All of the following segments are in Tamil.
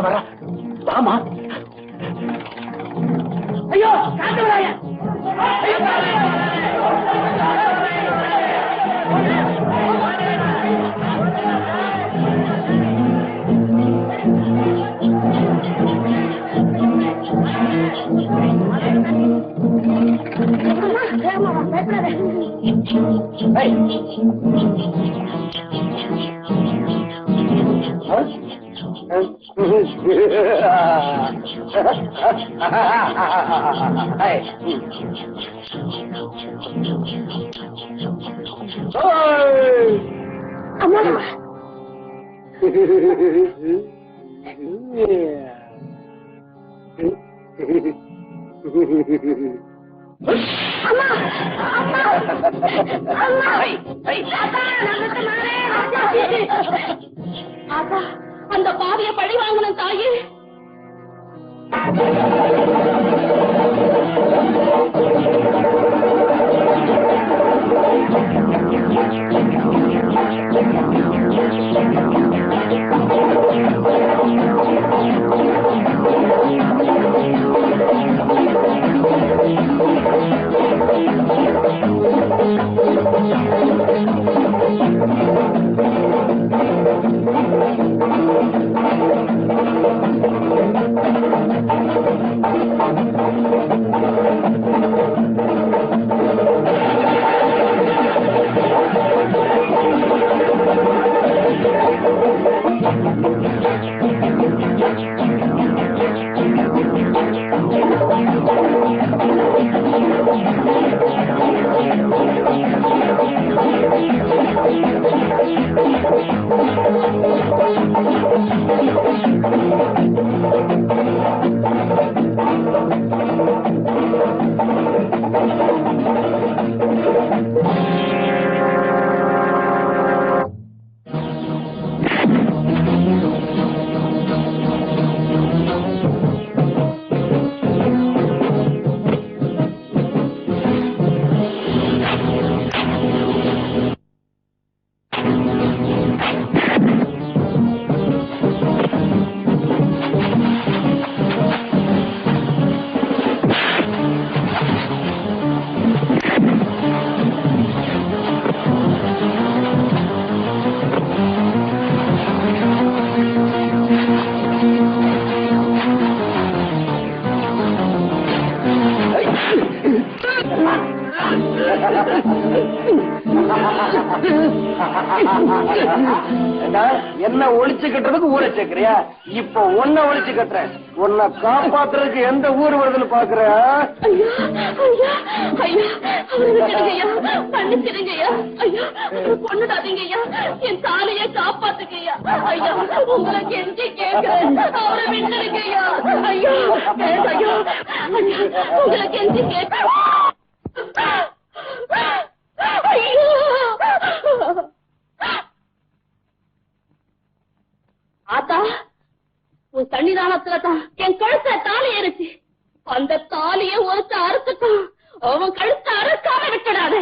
வர வாமா. ஐயோ காந்தவராய அந்த பாவிய பழி வாங்கணும் தாயே. என்ன ஒழிச்சு கட்டுறதுக்கு ஊரை சேர்க்கிறியா? இப்ப ஒன்ன ஒழிச்சு கட்டுறேன். உன்னை காப்பாத்துறதுக்கு எந்த ஊர் வருதுன்னு பாக்குற? பொண்ணுடாதீங்கய்யா, என் தாலைய காப்பாத்துக்கய்யா. ஐயா உங்களை கெஞ்சி கேட்கிறேன், அவரை விட்டுருங்கய்யா. ஐயா ஐயா உங்களை கெஞ்சி கேட்கிறேன். ஆத்தா, உன் சன்னிதானத்துலதான் என் கழுத்த தாலி ஏறிச்சு. அந்த தாலிய ஒருத்த அறுத்துக்கும், அவன் கழுத்த அறுக்காம விட்டுடாத.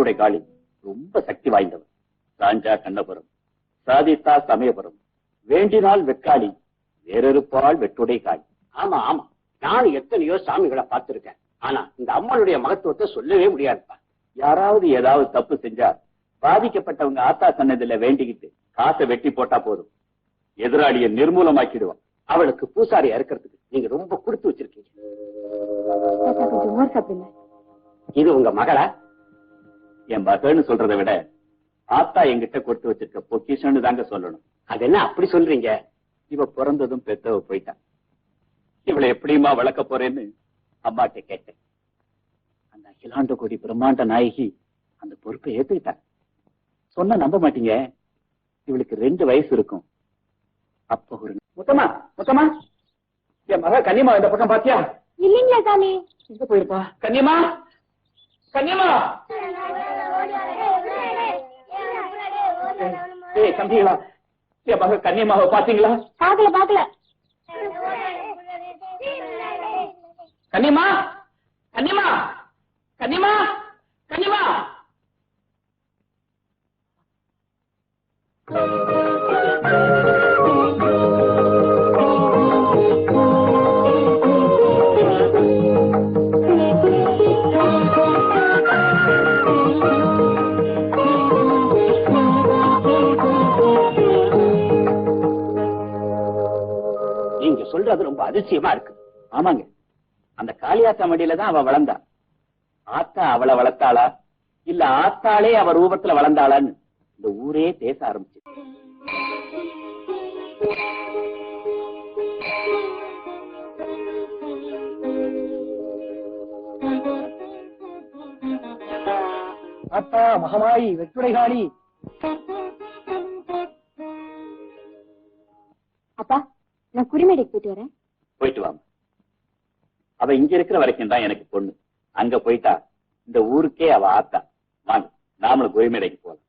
வெட்டுடை காளி ரொம்ப சக்தி வாய்ந்தவர். சாஞ்சா கண்ணபுரம், சாதித்தா சமயபுரம், வேண்டினால் வெக்காளி, வேறொருப்பால் வெட்டுடை காளி. ஆமா ஆமா, நான் எத்தனையோ சாமிகளை பார்த்திருக்கேன். ஆனா இந்த அம்மனுடைய மகத்துவத்தை சொல்லவே முடியாதுப்பா. யாராவது ஏதாவது தப்பு செஞ்சா பாதிக்கப்பட்டவங்க ஆத்தா சன்னதில வேண்டிக்கிட்டு காசை வெட்டி போட்டா போதும், எதிராளியை நிர்மூலமாக்கிடுவான். அவளுக்கு பூசாரி அறுக்கிறதுக்கு நீங்க ரொம்ப கொடுத்து வச்சிருக்கீங்க. இது உங்க மகளா? என் மகன்னு சொல்றதை விட ஆத்தா என்கிட்ட கொடுத்து வச்சிருக்க பொக்கிஷன்னு தாங்க சொல்லணும். அது என்ன அப்படி சொல்றீங்க? இவ பிறந்ததும் பெத்தவ போயிட்டான். இவளை எப்படியுமா வளர்க்க போறேன்னு அம்மாட்ட கேட்டேன். அந்த அகிலாண்ட கோடி பிரம்மாண்ட நாயகி அந்த பொறுப்பை ஏத்துக்கிட்டான். சொன்னா நம்ப மாட்டீங்க, இவளுக்கு 2 வயசு இருக்கும். அப்ப ஒரு முத்தமா முத்தமா, என் மக கன்னிமா இந்த பக்கம் பாத்தியா? இல்லீங்களா சாமி? எங்க போயிருப்பா? கன்னிமா கன்னிமா, ஏய் தம்பிகளா, என் மக கன்னிமாவை பாத்தீங்களா? பாக்கல பாக்கல. கன்னிமா கன்னிமா கன்னிமா கன்னிமா. நீங்க சொல்றது ரொம்ப அதிசயமா இருக்கு. ஆமாங்க, அந்த காளியாத்தா மடியில தான் அவ வளர்ந்தா. ஆத்தா அவளை வளர்த்தாளா இல்ல ஆத்தாளே அவ ரூபத்துல வளர்ந்தாளான்னு இந்த ஊரே பேச ஆரம்பிச்சு. ஆத்தா மகமாயி வெட்டுடை காளி. அப்பா, நான் குறிமேடைக்கு போயிட்டு வரேன். போயிட்டு வாங்க. அவ இங்க இருக்கிற வரைக்கும் தான் எனக்கு பொண்ணு. அங்க போயிட்டா இந்த ஊருக்கே அவ ஆத்தா. வாங்க, நாமளும் கோயிமேடைக்கு போலாம்.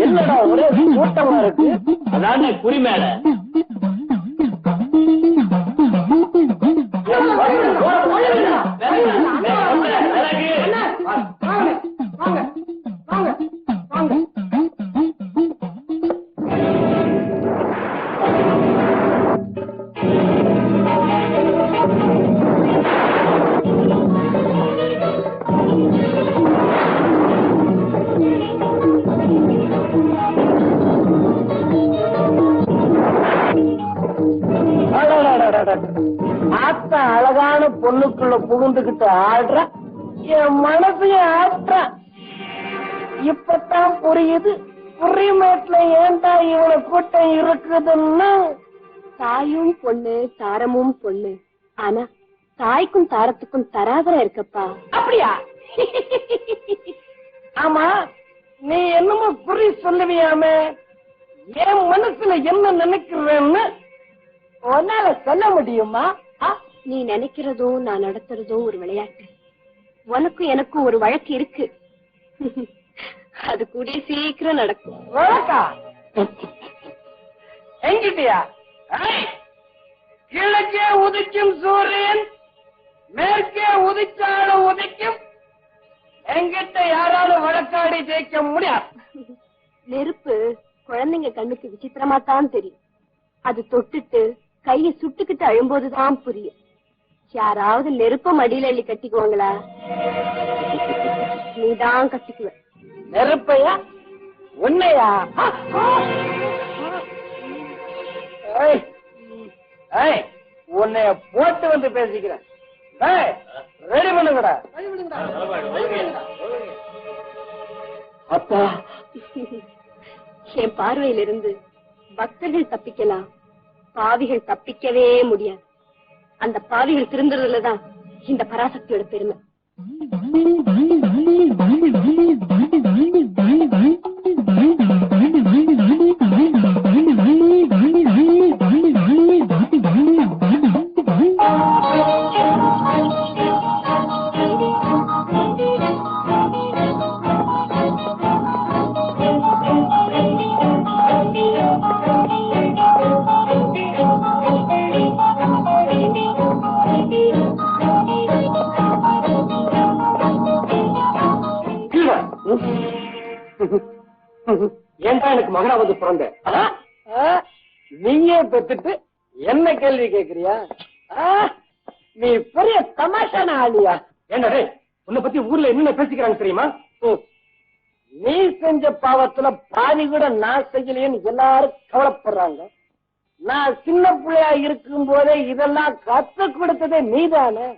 என்னடா ஒரே கூட்டமா இருக்கு? அதானே குறிமேடை. ஆத்தா அழகான பொண்ணுக்குள்ள புகுந்துகிட்டு ஆடுற, என் மனசையும் ஆடுற. இப்பதான் புரியுது குறிமேட்ல ஏண்டா இவனை கூட்டம் இருக்குதுன்னு. தாயும் பொண்ணு, தாரமும் பொண்ணு. ஆனா தாய்க்கும் தாரத்துக்கும் தராதரம் இருக்கப்பா. அப்படியா? ஆமா, நீ என்னமோ குறி சொல்லுவியாமே, என் மனசுல என்ன நினைக்கிறேன்னு உன்னால சொல்ல முடியுமா? நீ நினைக்கிறதும் நான் நடத்துறதும் ஒரு விளையாட்டு. உனக்கும் எனக்கும் ஒரு வழக்கு இருக்கு. அது கூடிய சீக்கிரம் நடக்கும். வழக்கா? எங்கிட்டியா? கிழக்கே உதிக்கும் சூரியன் மேற்கே உதிச்சாலும் உதிக்கும். எங்கிட்ட யாராலும் வழக்காடி ஜெயிக்க முடியாது. நெருப்பு குழந்தைங்க கண்ணுக்கு விசித்திரமா தான் தெரியும். அது தொட்டுட்டு கைய சுட்டுக்கிட்டு அழும்போதுதான் புரியும். யாராவது நெருப்ப மடியில அள்ளி கட்டிக்குவாங்களா? நீதான் கட்டிக்குவ. நெருப்பையா? உன்னையா? உன்னைய போட்டு வந்து பேசிக்கிறேன். ரெடி பண்ணுங்கடா. அப்பா, என் பார்வையிலிருந்து பக்தர்கள் தப்பிக்கலாம், பாவிகள் தப்பிக்கவே முடியாது. அந்த பாவிகள் திருந்துறதுலதான் இந்த பராசக்தியோட பெருமை. ஏன்டா எனக்கு மகனா வந்து பிறந்த? நீயே பெத்துட்டு என்ன கேள்வி கேக்குறியா? நீ பெரிய தமாஷான ஆளியா? என்ன உன்னை பத்தி ஊர்ல என்ன பேசிக்கிறாங்க தெரியுமா? நீ செஞ்ச பாவத்துல பாதி கூட நான் செய்யலையேன்னு எல்லாரும் கவலைப்படுறாங்க. நான் சின்ன பிள்ளையா இருக்கும் போதே இதெல்லாம் கத்து கொடுத்ததே நீதானே.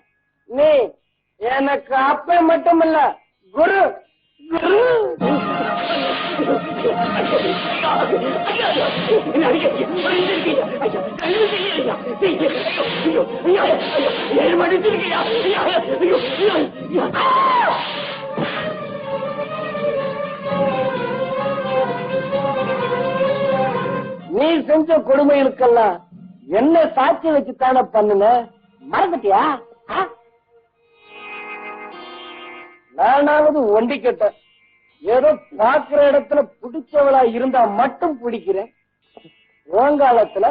நீ எனக்கு அப்ப மட்டுமல்ல, குரு குரு. நீ செஞ்ச கொடுமைகளுக்கெல்லாம் என்ன சாட்சி வச்சுத்தானே பண்ணுன? மறந்துட்டியா? நானாவது ஒண்டிக்கிட்ட ஏதோ பாக்குற இடத்துல பிடிச்சவளா இருந்தா மட்டும் பிடிக்கிறேன். ஓங்காலத்துல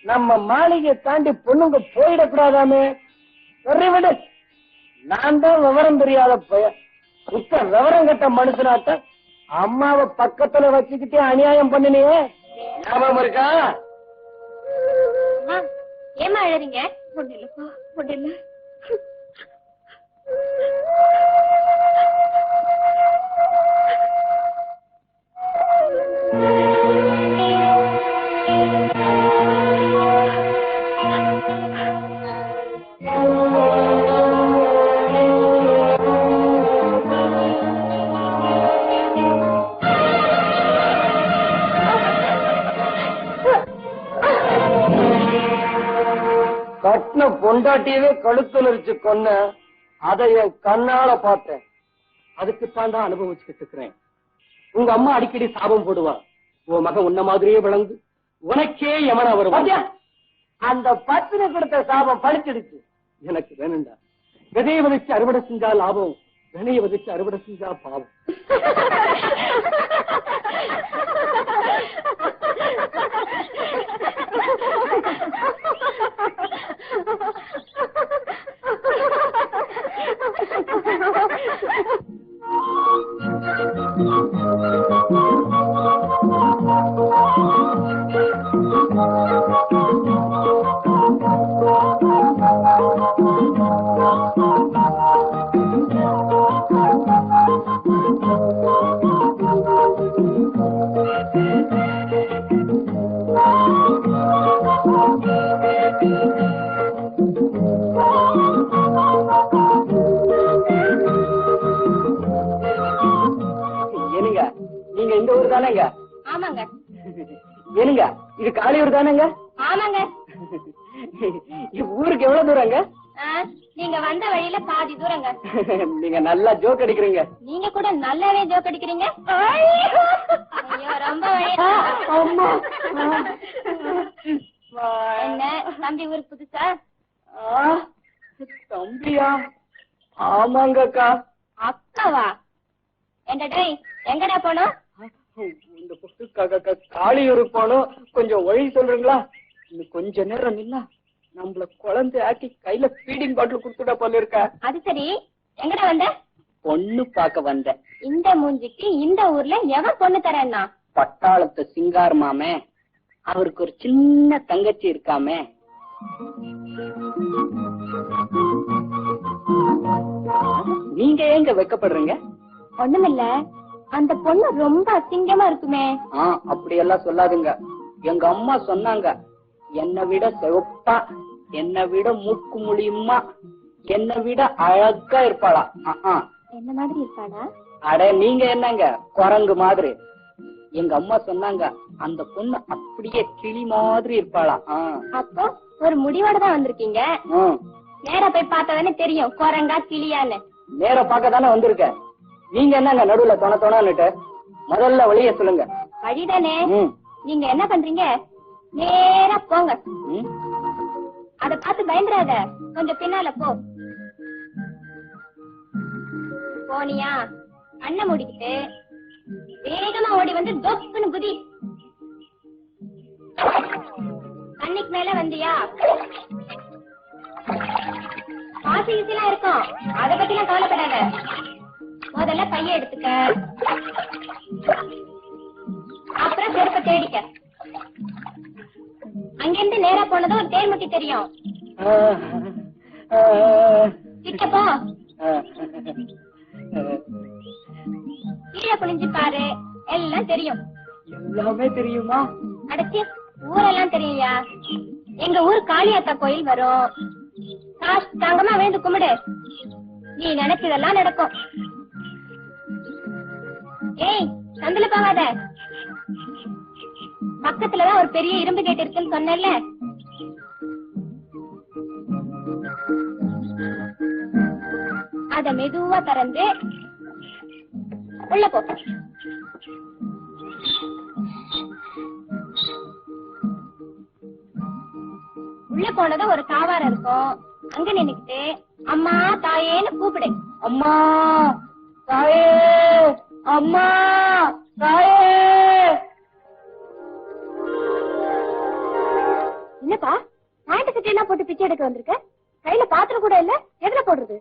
நம்ம மாளிகை தாண்டி பொண்ணுங்க போயிடக்கூடாதாமே. விடு, நான் தான் விவரம் தெரியாத பையன். இப்ப விவரம் கட்ட மனுஷனாட்ட அம்மாவை பக்கத்துல வச்சுக்கிட்டே அநியாயம் பண்ணினியே, ஞாபகம் இருக்கா? ஏமா அழறீங்க? முடியலப்பா, முடியல. கட்டின பொண்டாட்டியவே கழுத்து நெரிச்சு கொன்ன, அதை என் கண்ணால பார்த்தேன். அதுக்குத்தான் தான் அனுபவிச்சுக்கிட்டு இருக்கிறேன். உங்க அம்மா அடிக்கடி சாபம் போடுவா, உன் மகன் உன்ன மாதிரியே வளர்ந்து உனக்கே யமனா வருவான். அந்த பத்திர கொடுத்த சாபம் பழிச்சிடுச்சு. எனக்கு வேணும்டா, விதையை விதைச்சு அறுவடை செஞ்சா லாபம், வினையை விதைச்சு அறுவடை செஞ்சா பாவம். நீங்க இந்த ஊர் தானேங்க? ஆமாங்க. ஏனுங்க இது காளியூர் தானேங்க? ஆமாங்க. ஊருக்கு எவ்வளவு தூரங்க? நீங்க வந்த வழியில பாதி தூரங்க. நீங்க நல்லா ஜோக் அடிக்கிறீங்க. நீங்க கூட நல்லாவே ஜோக் அடிக்கிறீங்க. ஐயோ ரொம்ப என்ன தம்பி ஊருக்கு புதுசா? தம்பியா? ஆமாங்க அக்கா. அக்காவா? என்னடா எங்கடா போனோம்? இந்த காளியூருக்கு போனோம். கொஞ்சம் வழி சொல்றீங்களா? இன்னும் கொஞ்ச நேரம் நின்னா நம்மள குழந்தை ஆக்கி கையில ஃபீடிங் பாட்டில் குடுத்துட்டா போல இருக்கா. அது சரி, எங்கடா வந்த? பொண்ணு பார்க்க வந்த. இந்த மூஞ்சிக்கு இந்த ஊர்ல எவன் பொண்ணு தரேன்னா? பட்டாளத்து சிங்கார் மாமே, அவருக்கு ஒரு சின்ன தங்கச்சி இருக்காமே. நீங்க ஏங்க வெக்கப்படுறீங்க? ஒண்ணுமில்ல, அந்த பொண்ணு ரொம்ப அசிங்கமா இருக்குமே. அப்படி எல்லாம் சொல்லாதுங்க. எங்க அம்மா சொன்னாங்க, என்னை விட சிவப்பா, என்னை விட மூக்கு முடியுமா, என்னை விட அழகா இருப்பாளா. என்ன மாதிரி இருப்பாளா? அட நீங்க என்னங்க குரங்கு மாதிரி. எங்க அம்மா சொன்னாங்க அந்த பொண்ணு அப்படியே கிளி மாதிரி இருப்பாளா. அப்போ ஒரு முடிவோட தான் வந்திருக்கீங்க. நேரா போய் பார்த்தாதானே தெரியும் குரங்கா கிளியான்னு. நேர பார்க்க தானே வந்திருக்க. நீங்க என்னங்க நடுவுல தொண முதல்ல வழிய சொல்லுங்க. வழிதானே. நீங்க என்ன பண்றீங்க? நேரா போங்க. அத பார்த்து பயந்துராத, கொஞ்சம் பின்னால போ. போனியா கண்ணை மூடிக்கிட்டு வேகமா ஓடி வந்து தொப்புன்னு குதி. கண்ணிக்கு மேல வந்தியா காசு ஈஸிலாம் இருக்கும், அத பத்தி நான் கவலைப்படாத. முதல்ல கைய எடுத்துக்க, அப்புறம் செருப்ப தேடிக்க. அங்கிருந்து நேரா போனதும் ஒரு தேர் முட்டி தெரியும். கிட்ட போ. கீழே குனிஞ்சு பாரு, எல்லாம் தெரியும். எல்லாமே தெரியுமா? அடைச்சி ஊரெல்லாம் தெரியும்யா. எங்க ஊர் காளியாத்தா கோயில் வரும். தங்கமா வேந்து கும்பிடு, நீ நினைச்சதெல்லாம் நடக்கும். ஏய் சந்தில போகாத, பக்கத்துலதான் ஒரு பெரிய இரும்பு கேட் இருக்குன்னு சொன்னேன்ல. அத மெதுவா திறந்து உள்ள போ. உள்ள போனதும் ஒரு தாவாரம் இருக்கும், அங்க நின்னுக்கிட்டு அம்மா தாயேன்னு கூப்பிடு. அம்மா தாயே, அம்மா தாயே. என்னப்பா பாயிண்ட் சட்டை எல்லாம் போட்டு பிச்சை எடுக்க வந்திருக்க? கையில பாத்திரம் கூட இல்ல, எதுல போடுறது?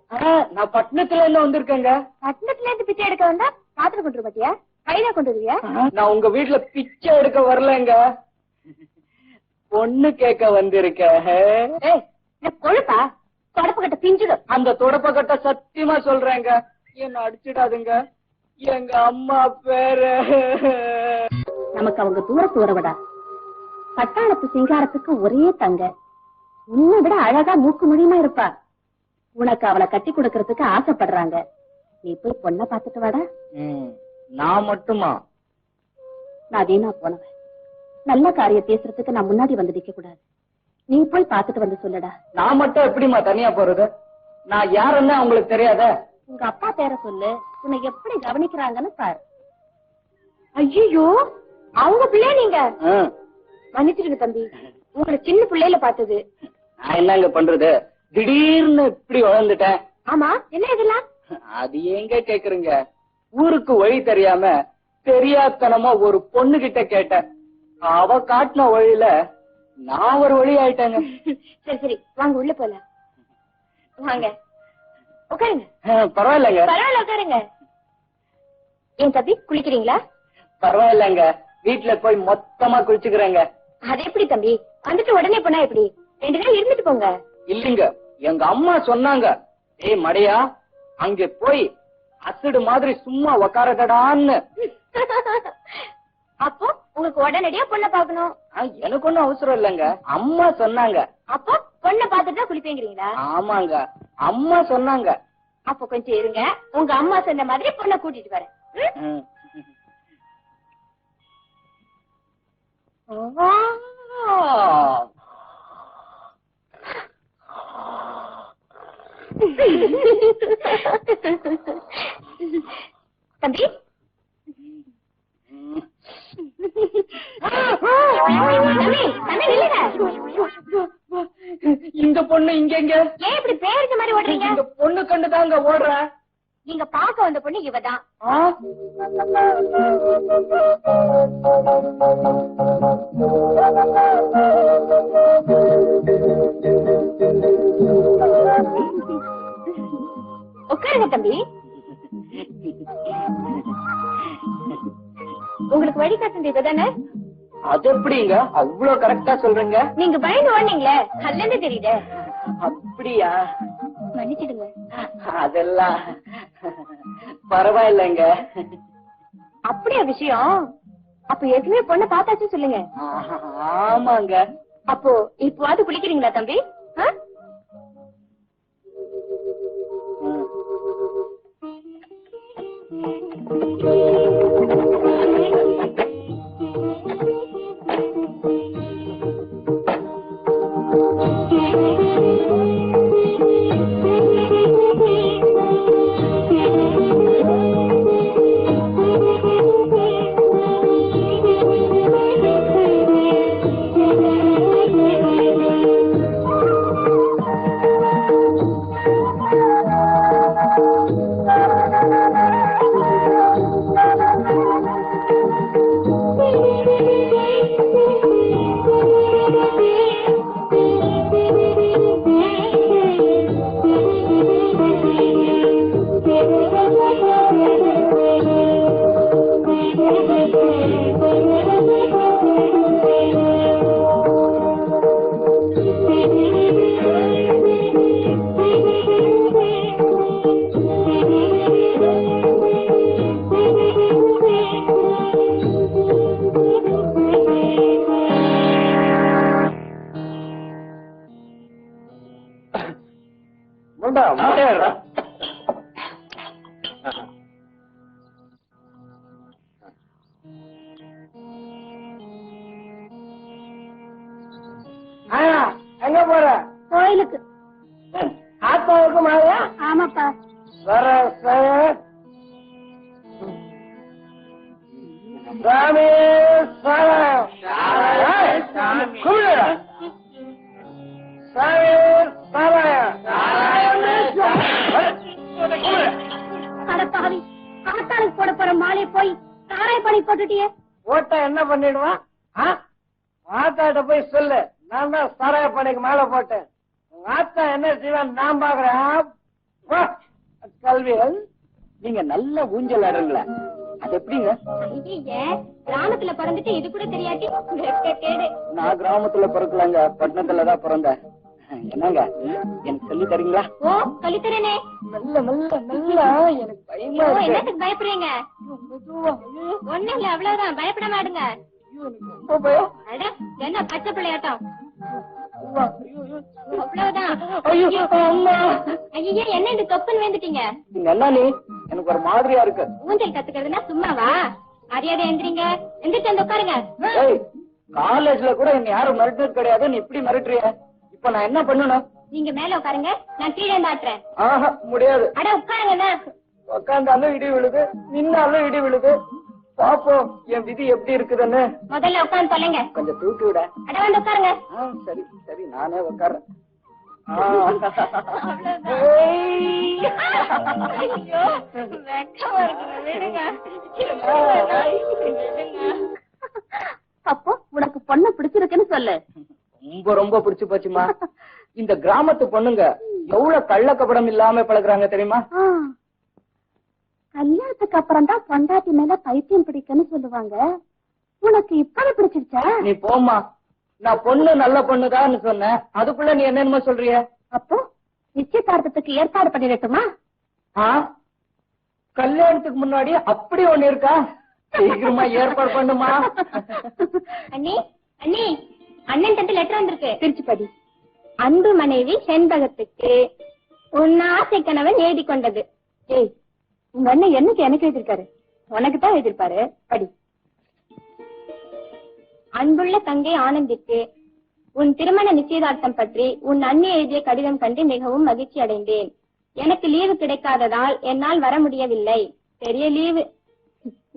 நான் பட்டணத்துல இருந்து வந்திருக்கேங்க. பட்டணத்துல இருந்து பிச்சை எடுக்க வந்தா பாத்திரம் கொண்டு பாத்தியா? கையில கொண்டு வருவியா? நான் உங்க வீட்டுல பிச்சை எடுக்க வரலங்க, பொண்ணு கேட்க வந்திருக்கேன். கொழுப்பா தொடப்பு கட்ட பிஞ்சிடும். அந்த தொடப்ப கட்ட சத்தியமா சொல்றேங்க, என்ன அடிச்சிடாதுங்க. எங்க அம்மா பேரு. நமக்கு அவங்க தூரத்து உறவடா. பட்டாளத்து சிங்காரத்துக்கு ஒரே தங்க, உன்னை விட அழகா மூக்கு முடியுமா இருப்பா. உனக்கு அவளை கட்டி கொடுக்கறதுக்கு ஆசைப்படுறாங்க. நீ போய் பொண்ணை பாத்துட்டு வாடா. நான் மட்டுமா? நான் வீணா போனவன். நல்ல காரியம் பேசுறதுக்கு நான் முன்னாடி வந்து நிக்க கூடாது. நீ போய் பாத்துட்டு வந்து சொல்லடா. நான் மட்டும் எப்படிமா தனியா போறது? நான் யாருன்னு உங்களுக்கு தெரியாத? உங்க அப்பா பேரை சொல்லு, உன்னை எப்படி கவனிக்கிறாங்கன்னு பாரு. ஐயோ அவங்க பிள்ளை நீங்க? மன்னிச்சிருங்க தம்பி, உங்களை சின்ன பிள்ளையில பார்த்தது. நான் என்னங்க பண்றது, திடீர்னு இப்படி வளர்ந்துட்டேன். ஆமா என்ன இதெல்லாம்? அது எங்க கேக்குறீங்க, ஊருக்கு வழி தெரியாம தெரியாதனமா ஒரு பொண்ணு கிட்ட கேட்டேன். அவ காட்டின வழியில நான் ஒரு வழி ஆயிட்டேங்க. சரி சரி வாங்க உள்ள போல. வாங்க உட்காருங்க. பரவாயில்லைங்க. பரவாயில்ல உட்காருங்க. ஏன் தம்பி குளிக்கிறீங்களா? பரவாயில்லைங்க, வீட்டுல போய் மொத்தமா குளிச்சுக்கிறேங்க. அது எப்படி தம்பி, வந்துட்டு உடனே போனா எப்படி? 2 நாள் இருந்துட்டு போங்க. இல்லைங்க, எங்க அம்மா சொன்னாங்க, ஏய் மடையா அங்க போய் அசடு மாதிரி சும்மா உக்காரதடான்னு. அப்போ உங்களுக்கு உடனடியா பொண்ணை பாக்கணும்? எனக்கு ஒண்ணும் அவசரம் இல்லைங்க, அம்மா சொன்னாங்க. அப்போ பொண்ணை பாத்துட்டு தான் குளிப்பீங்கிறீங்களா? ஆமாங்க, அம்மா சொன்னாங்க. அப்போ கொஞ்சம் இருங்க, உங்க அம்மா சொன்ன மாதிரி பொண்ணை கூட்டிட்டு வரேன். தம்பி இந்த பொண்ணு இங்க ஏன் இப்படி பேருக்கு மாதிரி ஓடுறீங்க? இந்த பொண்ணு கண்டுதாங்க ஓடுறேன். நீங்க பாக்க வந்த பொண்ணு இவதான். உட்காருங்க தம்பி. உங்களுக்கு வழிகாட்டு இவதானே? அது எப்படிங்க அவ்வளவு கரெக்டா சொல்றீங்க? நீங்க பயந்து ஓடுனீங்களே, அதுல இருந்து தெரியுது. அப்படியா? மன்னிச்சிடுங்க. அதெல்லாம் பரவாயில்லைங்க. அப்படியா விஷயம்? அப்ப ஏற்கனவே பொண்ணை பார்த்தாச்சும் சொல்லுங்க. ஆமாங்க. அப்போ இப்போவாது குளிக்கிறீங்களா தம்பி? கொண்டா முட்டையாடுறா. எங்க போற? கோயிலுக்கு. ஆத்மாவுக்கு மாயா? ஆமாப்பா. வர சாமி அடப்பாவி, ஆத்தாளுக்கு போட போற மாலையை போய் சாராய பண்ணி போட்டுட்டியே. போட்டா என்ன பண்ணிடுவான்? ஆத்தாட்ட போய் சொல்லு, நான் தான் சாராய பணிக்கு மேல போட்டேன். ஆத்தா என்ன செய்வான் நான் பாக்குறேன். கல்வியல் நீங்க நல்ல ஊஞ்சல் ஆடுறீங்களா? அது எப்படிங்க? ஐயே, கிராமத்துல பிறந்துட்டு இது கூட தெரியாட்டி கேடு. நான் கிராமத்துல பிறக்கலாங்க, பட்டணத்துலதான் பிறந்தேன். என்னங்க எனக்கு சொல்லி தரீங்களா? ஓ, சொல்லித்தரேனே. மெல்ல மெல்ல மெல்ல. எனக்கு பயமா ஓ, இருக்கு. என்னத்துக்கு பயப்படுறீங்க? ஒண்ணு இல்ல, அவ்வளவுதான், பயப்பட மாடுங்க. ரொம்ப பயம். அட, என்ன பச்சை பிள்ளையாட்டம். அவ்வளவுதான். ஐயோ அம்மா. ஐயே, என்ன இந்த தொப்புன்னு வேந்துட்டீங்க? நீங்க என்ன நீ எனக்கு ஒரு மாதிரியா இருக்கு. ஊஞ்சல் கத்துக்கிறதுனா சும்மாவா? மரியாதை எந்திரிங்க, எந்திரிச்சு வந்து உட்காருங்க. காலேஜ்ல கூட என்ன யாரும் மிரட்டினது கிடையாது, நீ இப்படி மிரட்டுறிய. இப்ப நான் என்ன பண்ணணும்? நீங்க மேல உட்காருங்க, நான் கீழே இருந்தாட்டுறேன். ஆஹா முடியாது. அட உட்காருங்க. உக்காந்தாலும் இடி விழுது, நின்னாலும் இடி விழுது. பாப்போம் என் விதி எப்படி இருக்குதுன்னு. முதல்ல உட்கார்ந்து தொலைங்க. கொஞ்சம் தூக்கி விட. அட வந்து உட்காருங்க. சரி சரி, நானே உட்கார்றேன். ஐயோ, வெக்கமா இருக்குங்க, விடுங்க. அப்போ உனக்கு பொண்ணு பிடிச்சிருக்குன்னு சொல்லு. ரொம்ப ரொம்ப பிடிச்சு போச்சுமா. இந்த கிராமத்து பொண்ணுங்க எவ்வளவு கள்ளக்கபடம் இல்லாம பழகுறாங்க தெரியுமா? கல்யாணத்துக்கு அப்புறம் தான் பொண்டாட்டி மேல பைத்தியம் பிடிக்குன்னு சொல்லுவாங்க. உனக்கு இப்பவே பிடிச்சிருச்சா? நீ போம்மா, நான் பொண்ணு நல்ல பொண்ணுதான்னு சொன்னேன், அதுக்குள்ள நீ என்னென்னமோ சொல்றிய. அப்போ நிச்சயதார்த்தத்துக்கு ஏற்பாடு பண்ணிடட்டுமா? கல்யாணத்துக்கு முன்னாடி அப்படி ஒண்ணு இருக்கா? சீக்கிரமா ஏற்பாடு பண்ணுமா. அண்ணி, அண்ணி, அண்ணன் தட்டு லெட்டர் வந்திருக்கு. திருச்சி படி. அன்பு மனைவி செண்பகத்துக்கு உன் ஆசை கணவன் எழுதி கொண்டது. ஏய், உங்க அண்ணன் என்னைக்கு எனக்கு எழுதிருக்காரு? உனக்கு தான் எழுதிருப்பாரு. படி. அன்புள்ள தங்கை ஆனந்திக்கு உன் திருமண நிச்சயதார்த்தம் பற்றி உன் அண்ணி எழுதிய கடிதம் கண்டு மிகவும் மகிழ்ச்சி அடைந்தேன். எனக்கு லீவு கிடைக்காததால் என்னால் வர முடியவில்லை. பெரிய லீவு.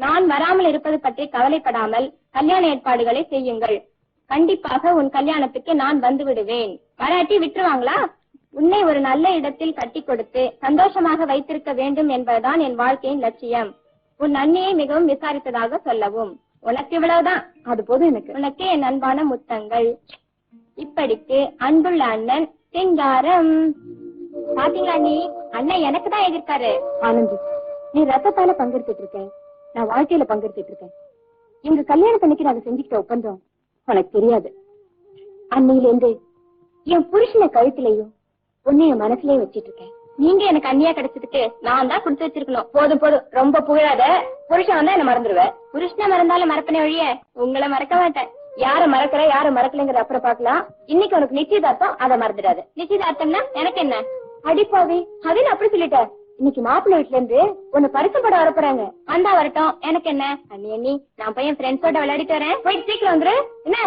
நான் வராமல் இருப்பது பற்றி கவலைப்படாமல் கல்யாண ஏற்பாடுகளை செய்யுங்கள். கண்டிப்பாக உன் கல்யாணத்துக்கு நான் வந்து விடுவேன். வராட்டி விட்டுருவாங்களா? உன்னை ஒரு நல்ல இடத்தில் கட்டி கொடுத்து சந்தோஷமாக வைத்திருக்க வேண்டும் என்பதுதான் என் வாழ்க்கையின் லட்சியம். உன் அண்ணியை மிகவும் விசாரித்ததாக சொல்லவும். உனக்கு இவ்வளவுதான், அது போதும் எனக்கு. உனக்கு என் அன்பான முத்தங்கள். இப்படிக்கு அன்புள்ள அண்ணன் சிங்காரம். பாத்தீங்களா நீ, அண்ணன் எனக்கு தான் எதிர்க்காரு. ஆனந்தி, நீ ரத்தத்தால பங்கெடுத்துட்டு இருக்க, நான் வாழ்க்கையில பங்கெடுத்துட்டு இருக்கேன். எங்க கல்யாணத்தன்னைக்கு நாங்க செஞ்சுக்கிட்ட ஒப்பந்தம் உனக்கு தெரியாது. அன்னையில இருந்து என் புருஷனை கழுத்திலையும் உன்னைய மனசுலயே வச்சிட்டு இருக்கேன். நீங்க எனக்கு அண்ணியா கிடைச்சதுக்கு நான் தான் கொடுத்து வச்சிருக்கணும். போதும் போதும், ரொம்ப புகழாத. புருஷன் வந்தா என்ன மறந்துடுவேன். புருஷனை மறந்தாலும் மறப்பனே ஒழிய உங்களை மறக்க மாட்டேன். யார மறக்கிற யார மறக்கலைங்கிற அப்புறம் பாக்கலாம். இன்னைக்கு உனக்கு நிச்சயதார்த்தம், அதை மறந்துடாது. நிச்சயதார்த்தம்னா எனக்கு என்ன? அடிப்பாவி, அதுன்னு அப்படி சொல்லிட்ட. இன்னைக்கு மாப்பிள்ளை வீட்டுல இருந்து உன்னை பரிசப்பட வரப்போறாங்க. வந்தா வரட்டும், எனக்கு என்ன? அண்ணி அண்ணி, நான் போய் என் ஃப்ரெண்ட்ஸோட விளையாடிட்டு வரேன். போயிட்டு சீக்கிரம் வந்துரு என்ன?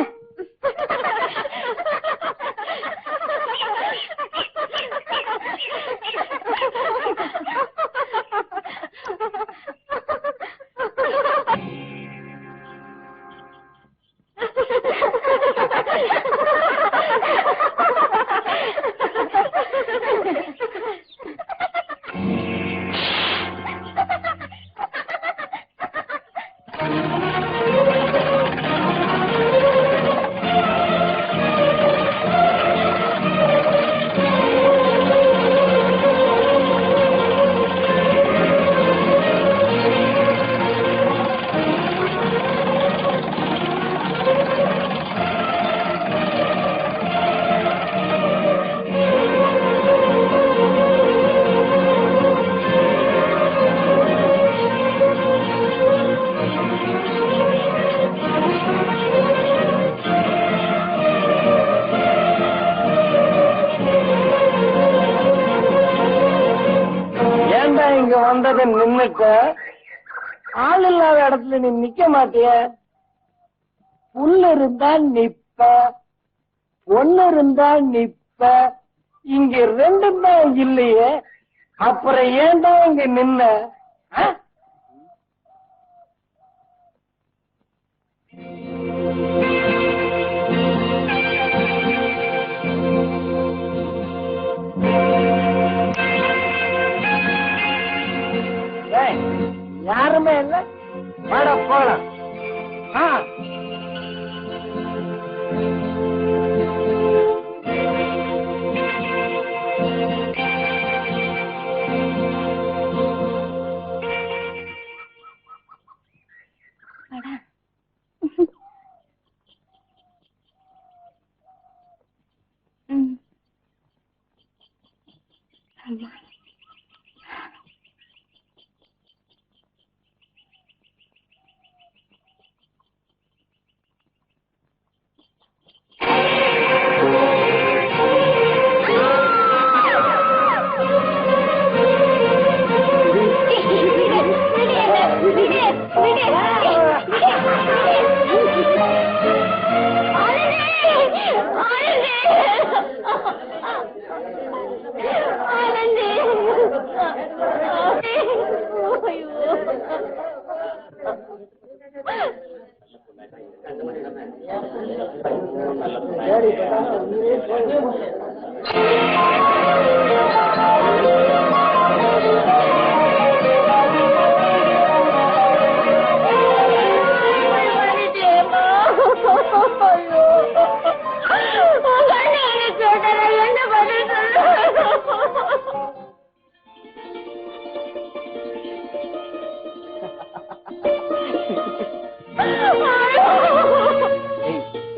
வந்ததை நின்னுட்ட ஆள் இல்லாத இடத்துல நீ நிக்க மாட்டிய. புல்லு இருந்தா நிப்ப, ஒண்ணு இருந்தா நிப்ப, இங்க ரெண்டும் தான் இல்லையே, அப்புறம் ஏன்டா இங்க நின்ன? யாருமே இல்ல, வாடா போலாம்.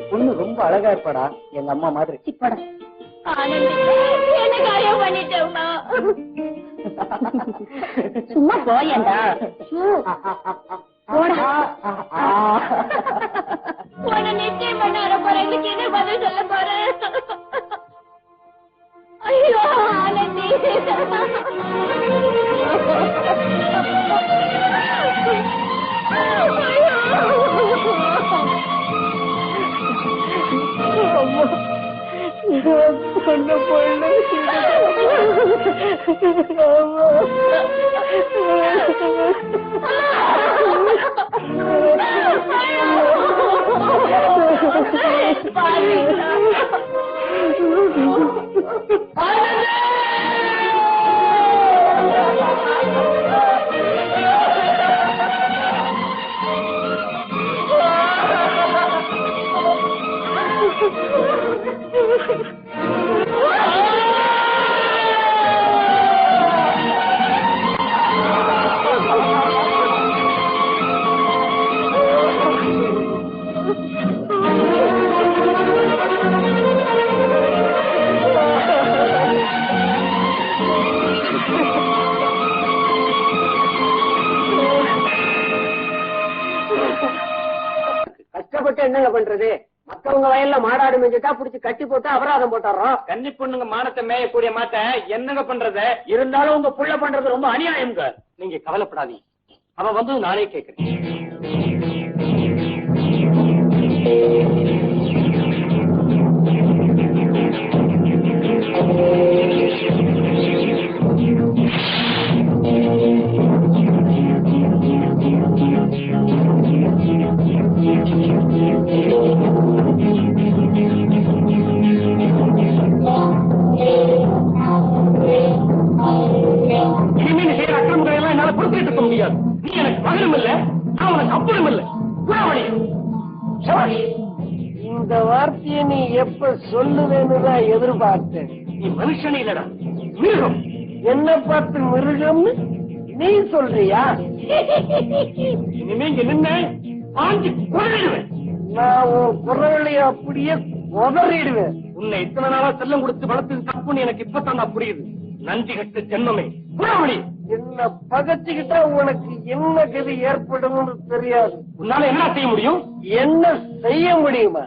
பொண்ணு ரொம்ப அழகா இருப்பாடா, எங்க அம்மா மாதிரி. என்ன காரியம் பண்ணிட்டோம்மா? சும்மா போயண்டா. உன்னை நிச்சயம் பண்ண போறதுக்கு என்ன பதில் சொல்ல போறேன்? ஐயோ ஆனந்தி, பொண்ணு பொண்ணு கஷ்டப்பட்டு என்னங்க பண்றது? மத்தவங்க வயல்ல மாடாடு மேய்ஞ்சிட்டா புடிச்சு கட்டி போட்டு அபராதம் போட்டுறோம். கன்னி பொண்ணுங்க மானத்தை மேயக்கூடிய மாட்ட என்னங்க பண்றது? இருந்தாலும் உங்க புள்ள பண்றது ரொம்ப அநியாயம்ங்க. நீங்க கவலைப்படாதீங்க, அவ வந்து நானே கேட்கிறேன். என்னால பொறுத்துட்டு இருக்க முடியாது. நீ எனக்கு மகனும் இல்ல, நான் உனக்கு அப்பனும் இல்ல. இந்த வார்த்தையை நீ எப்ப சொல்லுவேன்னு தான் எதிர்பார்த்தேன். நீ மனுஷனே இல்லடா, மிருகம். என்ன பார்த்து மிருகம்னு நீ சொல்றியா? இனிமே இங்க நின்ன பாஞ்சு கொள்ளிடுவேன். நான் உன் குரலைய அப்படியே உதறிடுவேன். உன்னை இத்தனை நாளா செல்லம் கொடுத்து வளர்த்தது தப்புன்னு எனக்கு இப்பதான் நான் புரியுது. நன்றி கட்டு ஜென்மமே. என்ன பகச்சுக்கிட்டா உனக்கு என்ன கதி ஏற்படும் தெரியாது. உன்னால என்ன செய்ய முடியும்? என்ன செய்ய முடியுமா?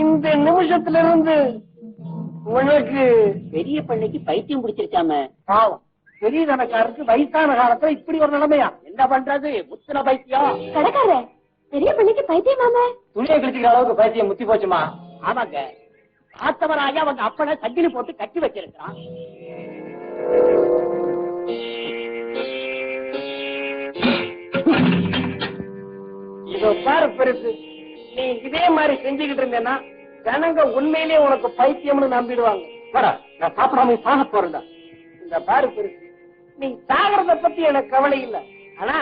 இந்த நிமிஷத்துல இருந்து உனக்கு பெரிய பண்ணைக்கு பைத்தியம் பிடிச்சிருக்காம. பாவம், பெரிய தனக்காரருக்கு வயசான காலத்துல இப்படி ஒரு நிலைமையா? என்ன பண்றது? முத்தின பைத்தியம். கடைக்காரர், பெரிய பிள்ளைக்கு பைத்தியமாம? துணியை கிழிச்சுக்கிற அளவுக்கு பைத்தியம் முத்தி போச்சுமா? ஆமாங்க, பார்த்தவராக அவங்க அப்பனை சங்கிலி போட்டு கட்டி வச்சிருக்கான். இதோ பாரு பெருசு, நீ இதே மாதிரி செஞ்சுக்கிட்டு இருந்தேன்னா ஜனங்க உண்மையிலேயே உனக்கு பைத்தியம்னு நம்பிடுவாங்க. நான் சாப்பிடாம சாக போறேன்டா. இந்த பாரு பெருசு, நீ சாகிறத பத்தி எனக்கு கவலை இல்லை. ஆனா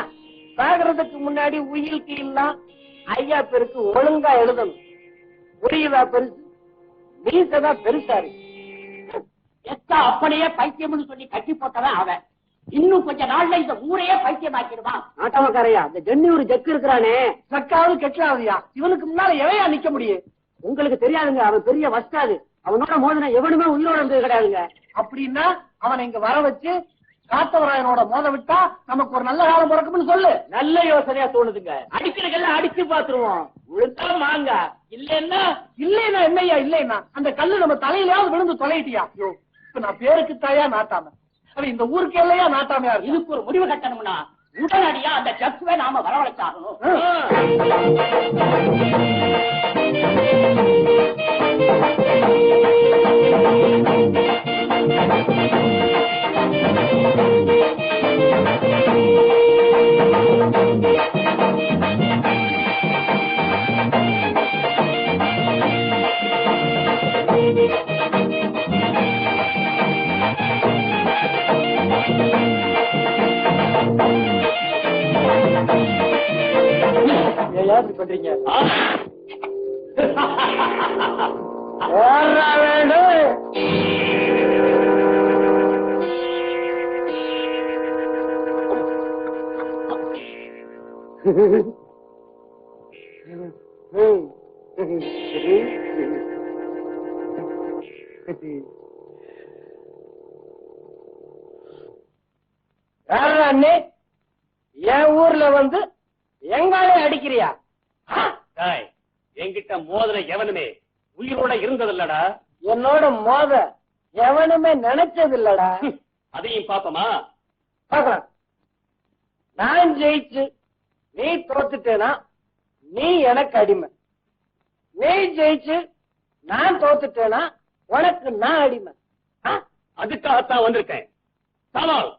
சாகிறதுக்கு முன்னாடி உயிருக்கு இல்ல ஐயா பெருக்கு ஒழுங்கா எழுதணும். புரியுதா பெருசு? மீசதான் பெருசா இருக்கு. எத்தா அப்படியே பைத்தியம்னு சொல்லி கட்டி போட்டவன் அவன். இன்னும் கொஞ்ச நாள்ல இந்த ஊரையே பைத்தியமாக்கிடுவான். நாட்டவக்காரையா, இந்த ஜென்னி ஜக்கு இருக்கிறானே, சக்காவது கெட்டாவதுயா, இவனுக்கு முன்னால எவையா நிக்க முடியும்? உங்களுக்கு தெரியாதுங்க, அவன் பெரிய வஸ்தாது. அவனோட மோதனை எவனுமே உயிரோட இருந்தது கிடையாதுங்க. அப்படின்னா அவனை இங்க வர வச்சு காத்தவராயனோட மோத விட்டா நமக்கு ஒரு நல்ல காலம் பிறக்கும்னு சொல்லு. நல்ல யோசனையா தோணுதுங்க. அடிக்கிறதெல்லாம் அடிச்சு பாத்துருவோம். உழுத்தா மாங்க, இல்லன்னா இல்லைன்னா என்னையா இல்லைன்னா அந்த கல்லு நம்ம தலையிலாவது விழுந்து தொலைட்டியா? இப்ப நான் பேருக்கு தாயா நாட்டாம, அவன் இந்த ஊருக்கு இல்லையா நாட்டாமையா? இதுக்கு ஒரு முடிவு கட்டணும்னா உடனடியா அந்த ஜக்குவை நாம வரவழைச்சாகணும். யாரு பண்றீங்க? அண்ணே, என் ஊர்ல வந்து எங்காலே அடிக்கிறியா? என்கிட்ட மோதல எவனுமே உயிரோட இருந்ததில்லடா. என்னோட மோத எவனுமே நினைச்சது இல்லடா. அதையும் பாப்பமா? பாக்கலாம். நான் ஜெயிச்சு நீ தோத்துட்டேனா நீ எனக்கு அடிமை. நீ ஜெயிச்சு நான் தோத்துட்டேனா உனக்கு நான் அடிமை. அதுக்காகத்தான் வந்திருக்கேன். சவால்.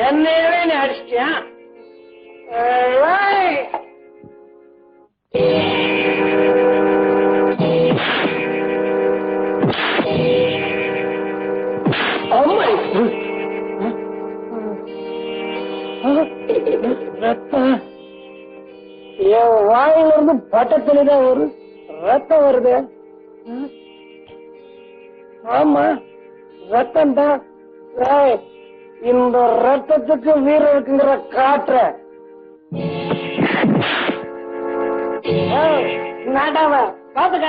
என்னையவே நீ அடிச்சிட்டியா? ரத்தம் என் வாயிலிருந்து பட்டத்துலதான் ஒரு ரத்தம் வருது. ஆமா, ரத்தம் தான். இந்த ரத்தத்துக்கு வீரம் இருக்குங்கிற காற்ற நாடாவ பாத்துக்க.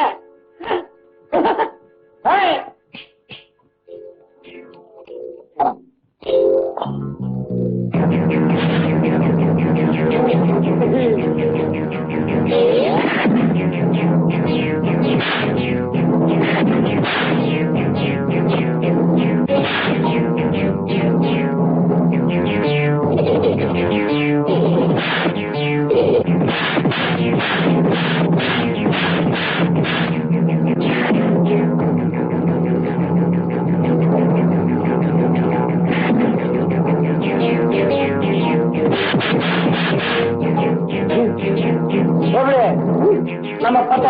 நம்ம பட்ட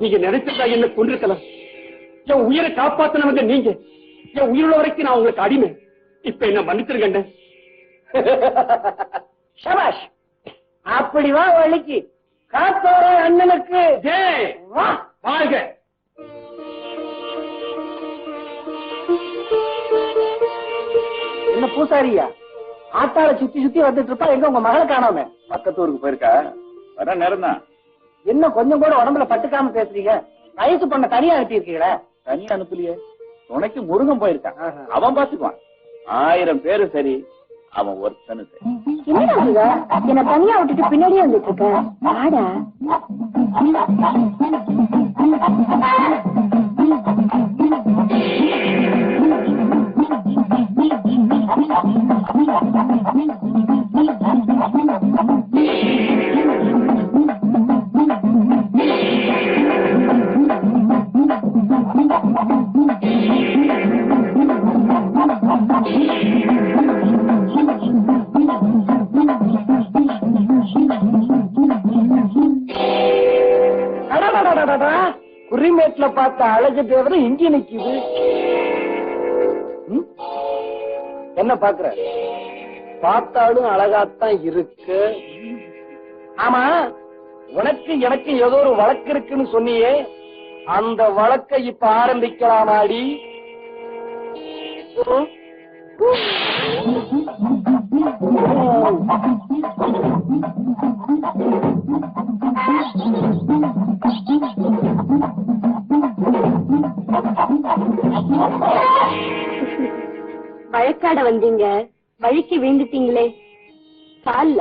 நீங்க நினைச்சிருந்தா என்ன கொண்டிருக்கலாம். என் உயிரை காப்பாத்தினவங்க நீங்க. என் உயிரோட வரைக்கும் நான் உங்களுக்கு அடிமை. இப்ப என்ன மன்னிச்சிருக்கேன். சபாஷ், அப்படி வா வழிக்கு. காத்தோர அண்ணனுக்கு ஜெய். வாழ்க. என்ன பூசாரியா ஆத்தால சுத்தி சுத்தி வந்துட்டு இருப்பா? எங்க உங்க மகளை காணாம? பக்கத்து ஊருக்கு போயிருக்கா. வர நேரம் தான். என்ன கொஞ்சம் கூட உடம்புல பட்டுக்காம பேசுறீங்க? வயசு பண்ண தனியா அனுப்பி இருக்கீங்களா? தனி அனுப்பலையே, துணைக்கு முருகன் போயிருக்கான். அவன் பாத்துக்குவான். 1000 பேரு சரி, அவன் ஒருத்தனு சரி. என்ன தனியா விட்டுட்டு பின்னாடியே வந்துட்டு இருக்க. வாடா. குறிமேட்ல பார்த்த அழகு தேவதை இங்கே நிக்குது. என்ன பாக்குற? பார்த்தாலும் அழகாத்தான் இருக்கு. ஆமா, உனக்கு எனக்கு ஏதோ ஒரு வழக்கு இருக்குன்னு சொன்னியே, அந்த வழக்கை இப்ப ஆரம்பிக்கலாமாடி? வழக்காட வந்தீங்க, வழிக்கு வீழ்ந்துட்டீங்களே. கால்ல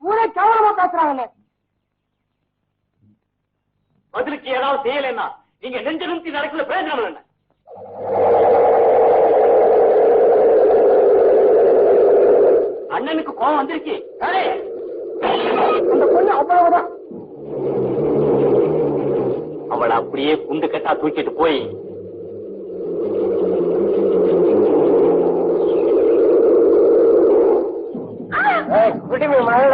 ஊரே கவனமா பேசுறாங்கல்ல. பதிலுக்கு ஏதாவது செய்யலைன்னா நீங்க நெஞ்ச நிறுத்தி நடக்கிற பிரயோஜனம் என்ன? அண்ணனுக்கு கோபம் வந்துருச்சு. அந்த பொண்ணு அவ்வளவுதான். அவளை அப்படியே குண்டு கட்டா தூக்கிட்டு போய் குடிமை மகள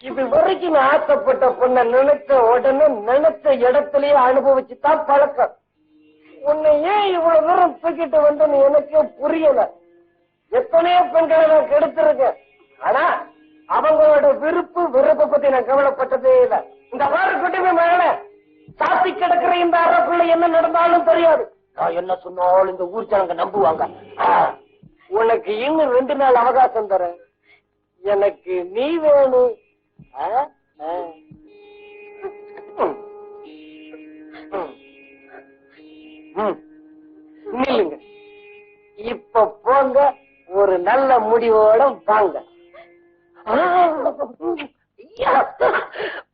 இது வரைக்கும் ஆசைப்பட்ட பொண்ண நினைச்ச உடனே நினைச்ச இடத்திலேயே அனுபவிச்சுதான் பழக்கம். உன்னை ஏன் இவ்வளவு தூரம் தூக்கிட்டு வந்து எனக்கு புரியல. எத்தனையோ பெண்களை நான் கெடுத்திருக்கேன். ஆனா அவங்களோட வெறுப்பை பத்தி நான் கவலைப்பட்டதே இல்லை. இந்த வார குட்டிமை மகள சாத்தி கிடக்கிற இந்த அறைக்குள்ள என்ன நடந்தாலும் தெரியாது. நான் என்ன சொன்னாலும் இந்த ஊர் ஜனங்க நம்புவாங்க. உனக்கு இன்னும் 2 நாள் அவகாசம் தரேன். எனக்கு நீ வேணும். நில்லுங்க. இப்ப போங்க, ஒரு நல்ல முடிவோட வாங்க.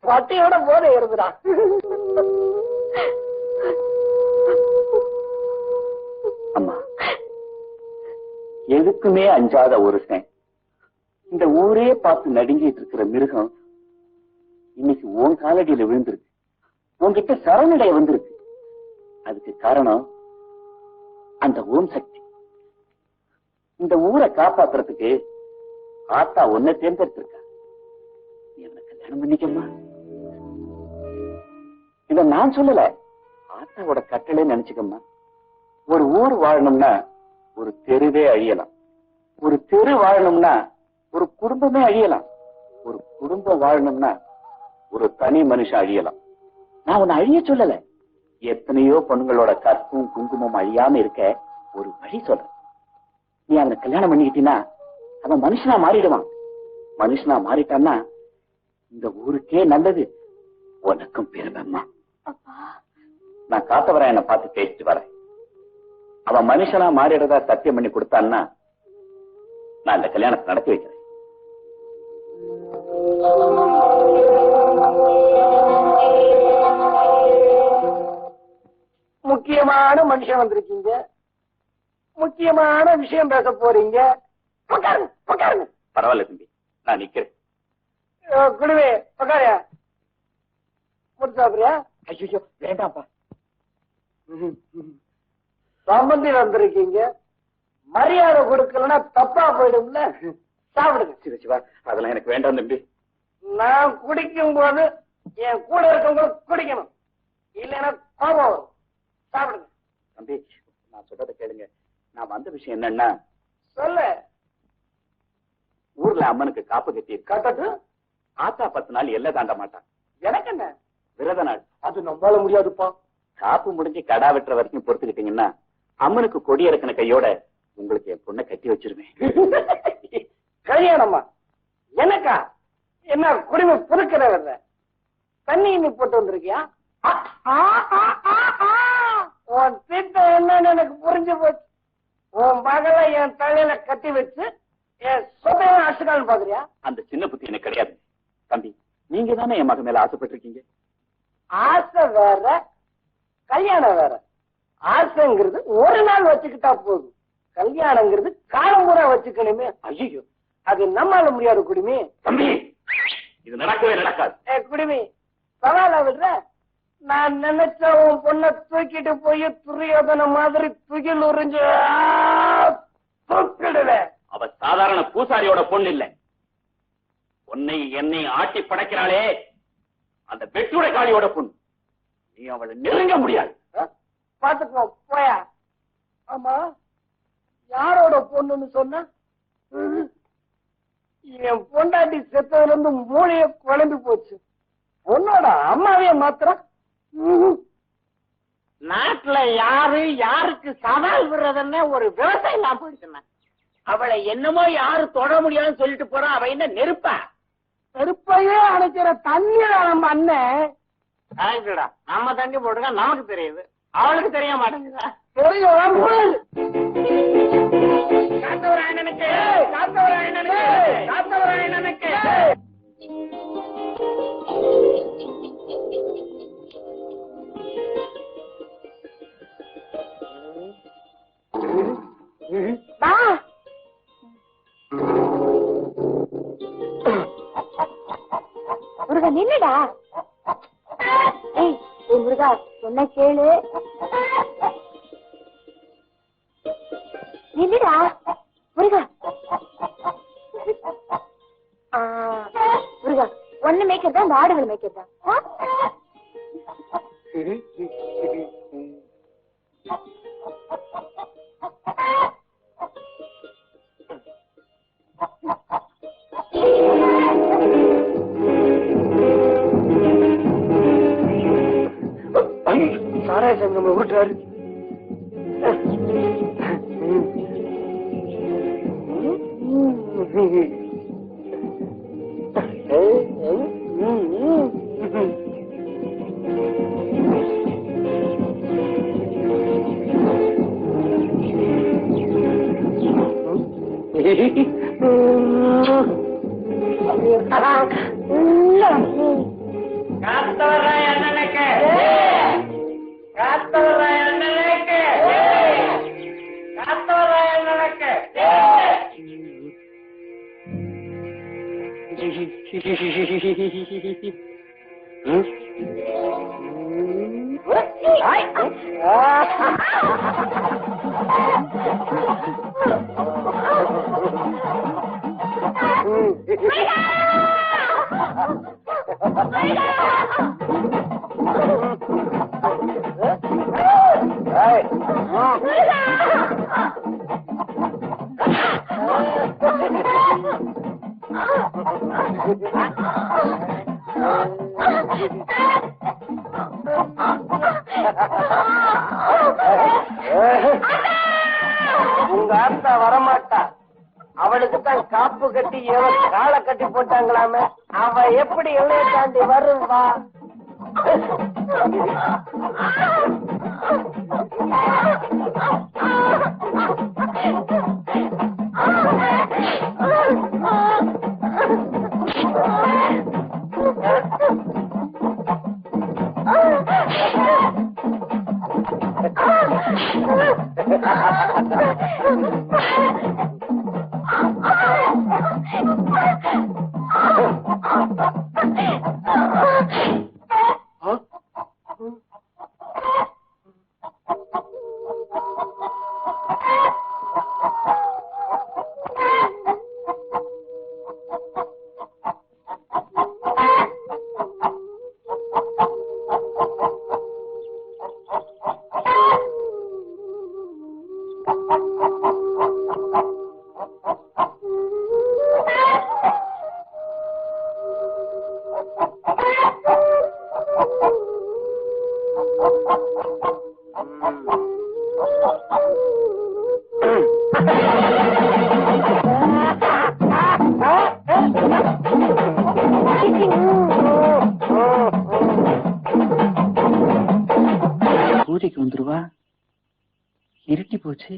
பட்டியோட போத இருக்குதா? அம்மா, எதுக்குமே அஞ்சாத ஒருத்தன், இந்த ஊரே பார்த்து நடுங்கிட்டு இருக்கிற மிருகம் இன்னைக்கு உன் காலடியில விழுந்திருக்கு. உன்கிட்ட சரணடைய வந்திருக்கு. அதுக்கு காரணம் அந்த ஓம் சக்தி. இந்த ஊரை காப்பாத்துறதுக்கு ஆத்தா ஒன்ன தேர்ந்தெடுத்திருக்கா. நீ அவனை கல்யாணம் பண்ணிக்கம்மா. இத நான் சொல்லல, ஆத்தாவோட கட்டளை நினைச்சுக்கம்மா. ஒரு ஊர் வாழணும்னா ஒரு தெருவே அழியலாம். ஒரு தெரு வாழணும்னா ஒரு குடும்பமே அழியலாம். ஒரு குடும்பம் வாழணும்னா ஒரு தனி மனுஷன் அழியலாம். நான் உன்னை அழிய சொல்லல. எத்தனையோ பொண்ணுங்களோட கற்பும் குங்குமம் அழியாம இருக்க ஒரு வழி சொல்ற. நீ அவனை கல்யாணம் பண்ணிக்கிட்டீன்னா அவன் மனுஷனா மாறிடுவான். மனுஷனா மாறிட்டான்னா இந்த ஊருக்கே நல்லது, உனக்கும் பெருமைம்மா. நான் காத்தவராயனை பார்த்து பேசிட்டு வரேன். அவன் மனுஷனா மாறிடுறதா சத்தியம் பண்ணி கொடுத்தான்னா நான் இந்த கல்யாணத்தை நடத்தி வைக்கிறேன். முக்கியமான மனுஷன் வந்திருக்கீங்க, முக்கியமான விஷயம் பேச போறீங்க. பரவாயில்ல தம்பி, நான் நிக்கிறேன். குடுவே உக்காரியா முடிச்சாப்பிரியா? ஐயோ வேண்டாம்ப்பா. சம்பந்தி வந்திருக்கீங்க, மரியாதை கொடுக்கலன்னா தப்பா போயிடும்ல. சாப்பிடுங்க. சிவ சிவா, அதெல்லாம் எனக்கு வேண்டாம் தம்பி. நான் குடிக்கும் போது என் கூட இருக்கவங்க குடிக்கணும், இல்லைன்னா கோபம் வரும். சாப்பிடுங்க. தம்பி, நான் சொல்றதை கேளுங்க. நான் வந்த விஷயம் என்னன்னா, சொல்லு. ஊர்ல அம்மனுக்கு காப்பு கட்டி கட்டட்டு ஆத்தா 10 நாள் எல்லை தாண்ட மாட்டான். எனக்கு என்ன விரத நாள். அது நம்பால முடியாதுப்பா. காப்பு முடிஞ்சு கடா வெட்டுற வரைக்கும் பொறுத்துக்கிட்டீங்கன்னா அம்மனுக்கு கொடி இறக்கின கையோட உங்களுக்கு என் பொண்ணை கட்டி வச்சிருவேன். கல்யாணமா? எனக்கா? என்ன குடிமை பொறுக்கிற வர்ற? தண்ணி இன்னி போட்டு வந்திருக்கியா? உன் திட்டம் என்னன்னு எனக்கு புரிஞ்சு போச்சு. உன் மகளை என் தலையில கட்டி வச்சு என் சொத்தையும் அசுகான்னு பாக்குறியா? அந்த சின்ன புத்தி எனக்கு கிடையாது தம்பி. நீங்க தானே என் மகன் மேல ஆசைப்பட்டிருக்கீங்க. ஆசை வேற, கல்யாணம் வேற. ஆசைங்கிறது ஒரு நாள் வச்சுக்கிட்டா போதும், கல்யாணங்கிறது காலம் பூரா வச்சுக்கணுமே. ஐயோ, அது நம்மால முடியாது குடிமி. தம்பி, இது நடக்கவே நடக்காது. குடிமி சவால விடுற. நான் நினைச்ச உன் பொண்ணை தூக்கிட்டு போய் துரியோதன மாதிரி துகில் உறிஞ்சு தூக்கிடுவேன். அவ சாதாரண பூசாரியோட பொண்ணு இல்ல. உன்னை என்னை ஆட்டி படைக்கிறாளே அந்த வெட்டுடை காளியோட பொண்ணு. நீ அவளை நெருங்க முடியாது. பாத்துக்கோ போயா. ஆமா, யாரோட பொண்ணுன்னு சொன்ன? என் பொண்டாட்டி செத்ததுல இருந்து மூளைய குழம்பி போச்சு. பொண்ணோட அம்மாவையே மாத்திரம். நாட்டுல யாரு யாருக்கு சவால் விடுறதுன்னு ஒரு விவசாயம் இல்லாம போயிடுச்சுன்னா அவளை என்னமோ யாரு தொட முடியாதுன்னு சொல்லிட்டு போறா. அவ என்ன நெருப்பா? நெருப்பையே அணைக்கிற தண்ணி நம்ம அண்ணன். நம்ம தண்ணி போட்டுக்க, நமக்கு தெரியுது, அவளுக்கு தெரிய மாட்டேங்குதா? தெரியும். காத்தவராயனுக்கு காத்தவராயனுக்கு காத்தவராயனுக்கு முருகா நின்னுடா. ஏய் முருகா சொன்ன கேளு. நின்னுடா முருகா. முருகா ஒண்ணு மேய்க்கிறதா இந்த ஆடுகள் மேய்க்கிறதா? சாராய சங்கம் விட்டுறாரு. காத்தவராய அண்ணனுக்கு காத்தவராய அண்ணனுக்கு காத்தவராய அண்ணனுக்கு உங்க ஆத்தா வரமாட்டா. அவளுக்கு தான் காப்பு கட்டி ஏதோ காலை கட்டி போட்டாங்களாமே. அவ எப்படி எல்லையை தாண்டி வருவா? பூஜைக்கு வந்துருவா. இருட்டி போச்சு,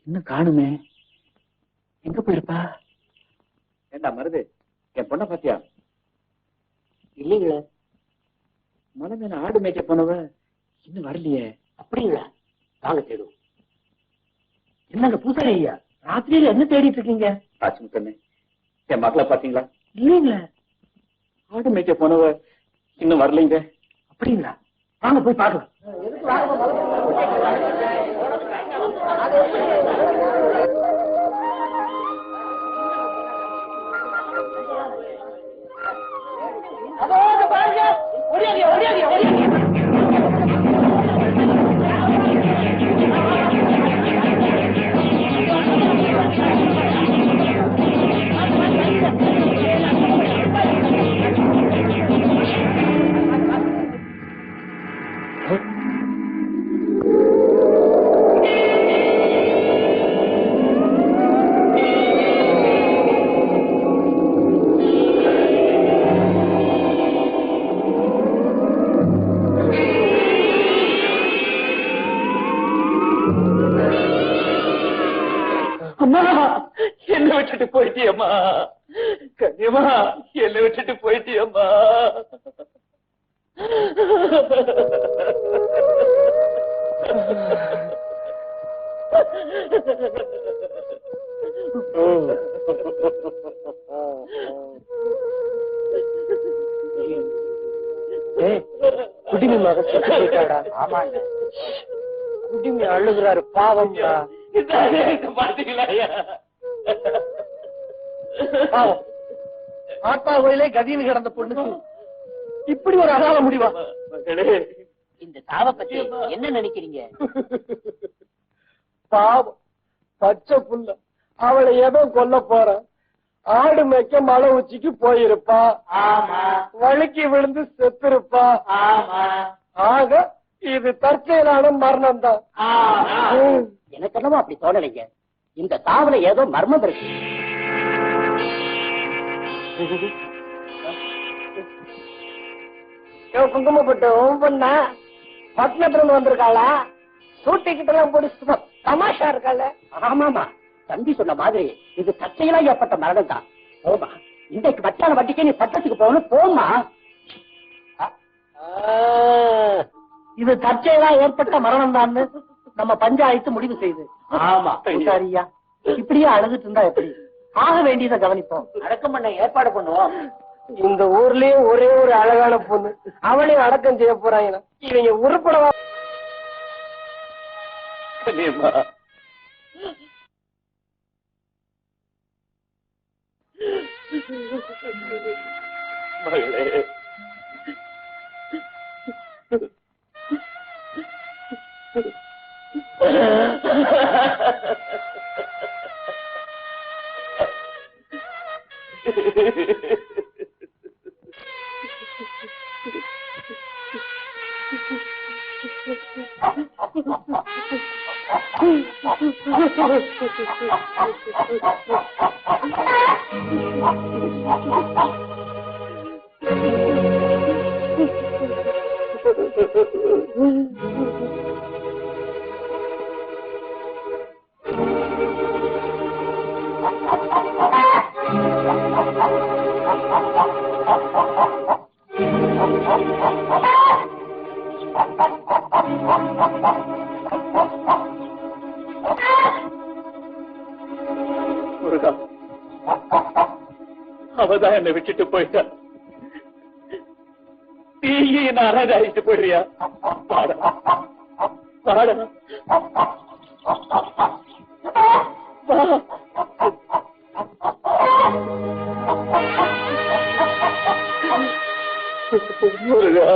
இன்னும் காணுமே. எங்க போயிருப்பா? ஏண்டா மருது, என் பொண்ணை பாத்தியா? இல்லீங்களா? மலை மேல ஆடு மேய்க்க போனவ இன்னும் வரலையே. அப்படிங்களா? வாங்க தேடும். என்னங்க பூசாரி ஐயா, ராத்திரியில என்ன தேடிட்டு இருக்கீங்க? ராஜமுத்தண்ணே, என் மகளை பாத்தீங்களா? இல்லீங்களா? ஆடு மேய்க்க போனவ இன்னும் வரலைங்க. அப்படிங்களா? வாங்க போய் பார்க்கலாம். என்ன விட்டுட்டு போயிட்டியம்மா, கண்ணியம்மா, என்ன விட்டுட்டு போயிட்டியம்மா. குடிமி மகன் போயிட்டாடா. ஆமாங்க, குடிமி அழுகுறாரு பாவம். பாத்தீங்களா? ஆத்தா கோயிலே கதின்னு கிடந்த பொண்ணுக்கு இப்படி ஒரு அகால முடிவா? இந்த சாவை பத்தி என்ன நினைக்கிறீங்க? பாவம், பச்சை புள்ள. அவளை ஏதோ கொல்ல போற. ஆடு மேய்க்க மலை உச்சிக்கு போயிருப்பா. ஆமா, வழுக்கி விழுந்து செத்திருப்பா. ஆமா, ஆக இது தற்செயலான மரணம் தான். எனக்கு என்னமோ அப்படி தோணலைங்க. இந்த சாவுல ஏதோ மர்மம் இருக்கு. குங்குமப்பட்டு ஒவ்வொன்னா பட்டணத்துல இருந்து வந்திருக்காளா? சூட்டிக்கிட்டு எல்லாம் போட்டு தமாஷா இருக்காள. ஆமாமா, தம்பி சொன்ன மாதிரி இது தற்செயலா ஏற்பட்ட மரணம் தான். போமா, இன்றைக்கு வட்டான வட்டிக்கு நீ பட்டத்துக்கு போகணும். போமா, இது தற்செயலா ஏற்பட்ட மரணம் தான் நம்ம பஞ்சாயத்து முடிவு செய்து. ஆமா சரியா, இப்படியே அழுதுட்டு இருந்தா எப்படி? ஆக வேண்டியதை கவனிப்போம், அடக்கம் பண்ண ஏற்பாடு பண்ணுவோம். இந்த ஊர்லயே ஒரே ஒரு அழகான பொண்ணு, அவளையும் அடக்கம் செய்ய போறாங்க. இவங்க உருப்படவா? மகளே, முருகா, அவதான் என்னை விட்டுட்டு போயிட்டா. நீயே என்ன அழகாயிட்டு போயிடுறியா? பாட பாட முருகா.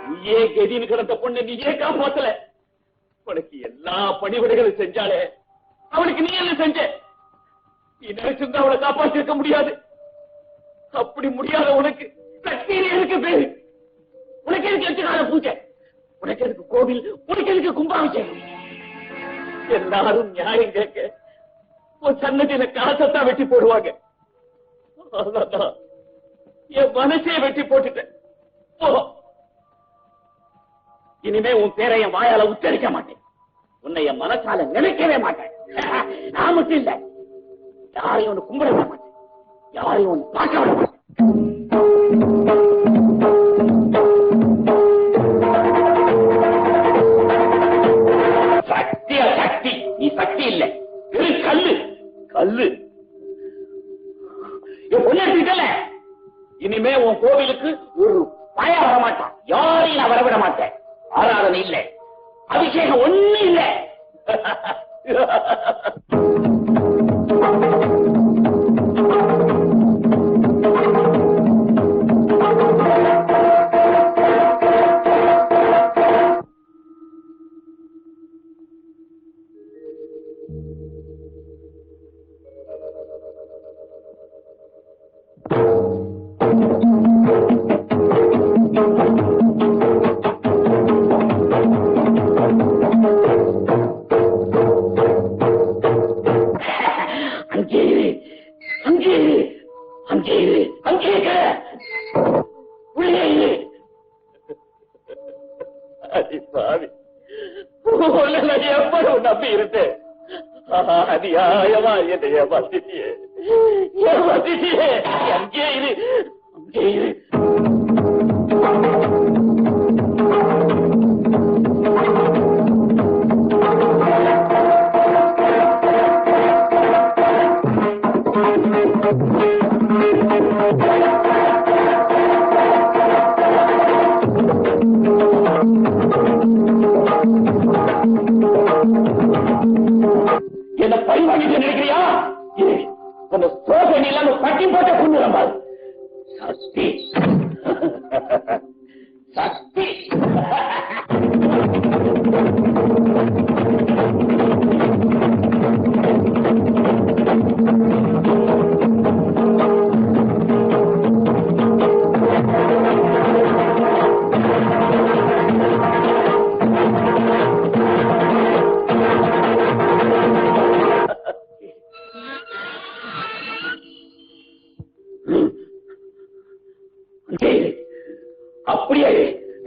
நீயே கதின்னு கிடந்த பொண்ணு நீயே காப்பாத்தல. உனக்கு எல்லா பணிவிடைகளும் செஞ்சாலே அவளுக்கு நீ என்ன செஞ்ச? நீ நினைச்சிருந்தா அவளை காப்பாற்றிருக்க முடியாது. அப்படி முடியாத உனக்கு சக்தி எதுக்கு பேரு? உனக்கு எதுக்கு 8 கால பூஜை? உனக்கு எதுக்கு கோவில்? உனக்கு எதுக்கு கும்பாபிஷேகம்? எல்லாரும் நியாயம் கேட்க உன் சன்னதியில காசத்தான் வெட்டி போடுவாங்க. அதான் என் மனசே வெட்டி போட்டுட்டேன். இனிமே உன் பேரை என் வாயால உச்சரிக்க மாட்டேன். உன்னை என் மனசால நினைக்கவே மாட்டேன். நான் மட்டும் இல்ல, யாரையும் ஒண்ணு கும்பிட விட மாட்டேன், யாரையும் ஒண்ணு பார்க்க விட மாட்டேன். சக்தியா சக்தி? நீ சக்தி இல்ல, வெறும் கல்லு. கல்லு பொண்ணு. இனிமே உன் கோவிலுக்கு ஒரு பய வரமாட்டான், யாரையும் நான் வரவிட மாட்டேன். ஆராதனை இல்லை, அபிஷேகம் ஒண்ணு இல்லை. எவ்வளவு நம்பி இருந்தேன். அநியாயமா என்னைய வசிட்டியே, வசிட்டியே. அங்கே இரு, அங்கே இரு. என்ன பரிமாணிக்க நினைக்கிறியா? அந்த சோதனை இல்லாம பட்டி போட்ட கொண்டு வந்தால் சக்தி சக்தி. அப்படியே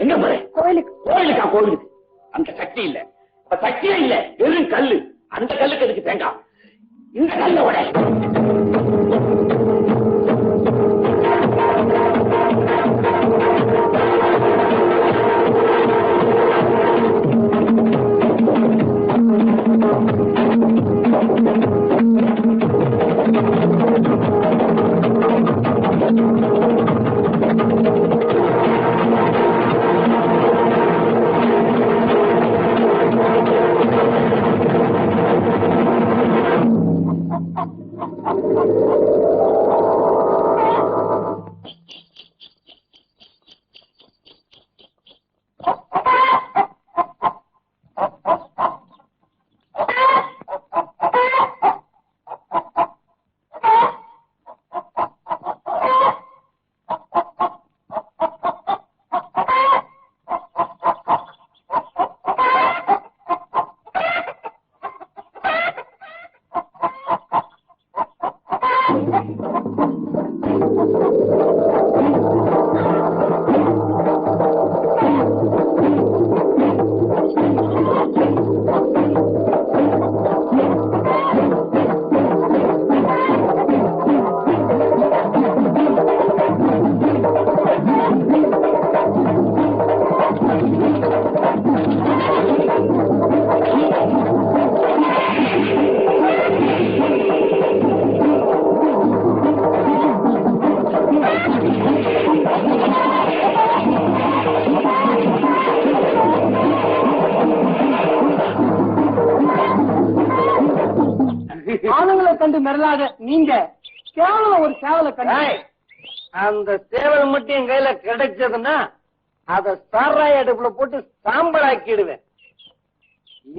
எங்க முறை? கோயிலுக்கு. கோயிலுக்கா? கோயிலுக்கு அந்த சக்தி இல்ல, சக்தியே இல்ல, வெறும் கல்லு. அந்த கல்லுக்கு எதுக்கு தேங்காய்? இந்த கல்லோட கண்டு மிரளாத நீங்க கேவலம் ஒரு சேவலை கண்டு. அந்த சேவல் மட்டும் என் கையில கிடைச்சதுன்னா அத சாராய அடுப்புல போட்டு சாம்பல் ஆக்கிடுவேன்.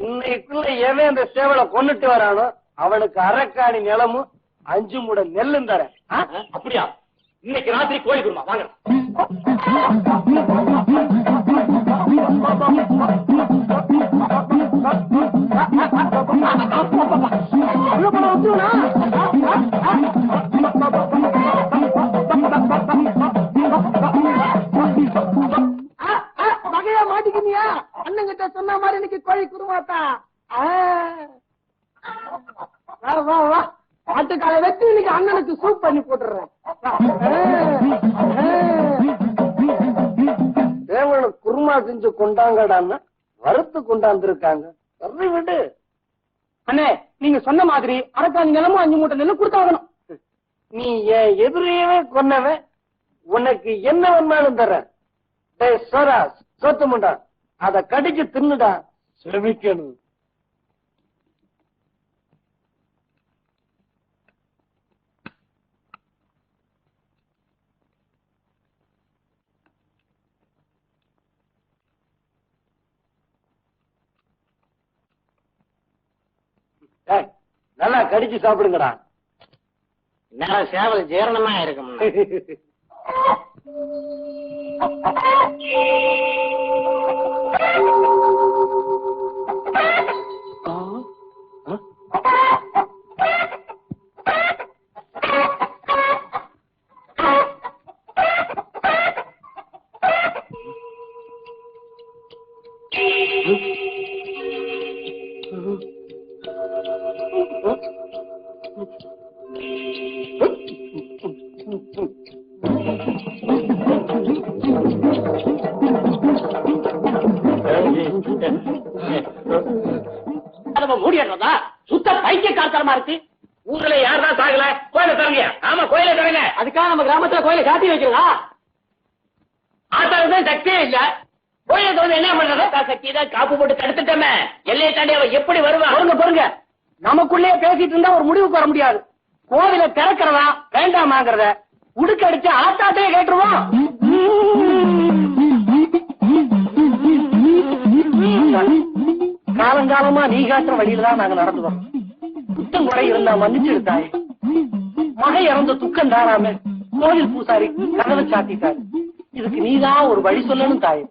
இன்னைக்குள்ள எவன் அந்த சேவலை கொன்னுட்டு வரானோ அவனுக்கு அரக்காணி நிலமும் 5 மூட நெல்லும் தரேன். அப்படியா? இன்னைக்கு ராத்திரி கோழி குருமா வாங்க. வகையா மாட்டிக்கினியா? அண்ணங்கிட்ட சொன்ன மாதிரி இன்னைக்கு கோழி குருமாத்தா. வா வா வா, ஆட்டுக்கால வச்சு இன்னைக்கு அண்ணனுக்கு சூப் பண்ணி போட்டுறேன். தேவனு குருமா செஞ்சு கொண்டாங்கடான்னு வறுத்து கொண்டாந்துருக்காங்க. சரி விடு. அண்ணே, நீங்க சொன்ன மாதிரி அரக்காணி நிலமும் 5 மூட்டை நெல்லும் கொடுத்தாகணும். நீ என் எதிரியவே கொன்னவன், உனக்கு என்ன வேணாலும் தரேன். சோத்து முண்டா, அத கடிச்சு தின்னுடா. செமிக்கணும். நல்லா கடிச்சு சாப்பிடுங்கடா. என்ன சேவல் ஜீரணமா இருக்கும். மூடிடுறதா சுத்த பைத்திய காலத்தரமா இருக்கு. ஊர்ல யாருதான் சாகல? கோயில தரங்க. ஆமா, கோயில தரங்க. அதுக்காக நம்ம கிராமத்துல கோயில காட்டி வைக்கிறதா? ஆத்தாளுக்கு சக்தியே இல்ல. கோயில வந்து என்ன பண்றது? சக்தி தான் காப்பு போட்டு தடுத்துட்டோமே. எல்லையை தாண்டி அவ எப்படி வருவா? பொறுங்க, நமக்குள்ளே பேசிட்டு இருந்தா ஒரு முடிவுக்கு வர முடியாது. கோவில திறக்கிறதா வேண்டாமாங்கிறத உடுக்க அடிச்சு ஆத்தாட்டையே கேட்டுருவோம். காலங்காலமா நீ காட்டுற வழியில தான் நாங்க நடந்து வரோம். குத்தம் குறை இருந்தா மன்னிச்சிருத்தாய். மகை இறந்த துக்கம் தாராம கோவில் பூசாரி கதவை சாத்திட்டாரு. இதுக்கு நீதான் ஒரு வழி சொல்லணும் தாய்.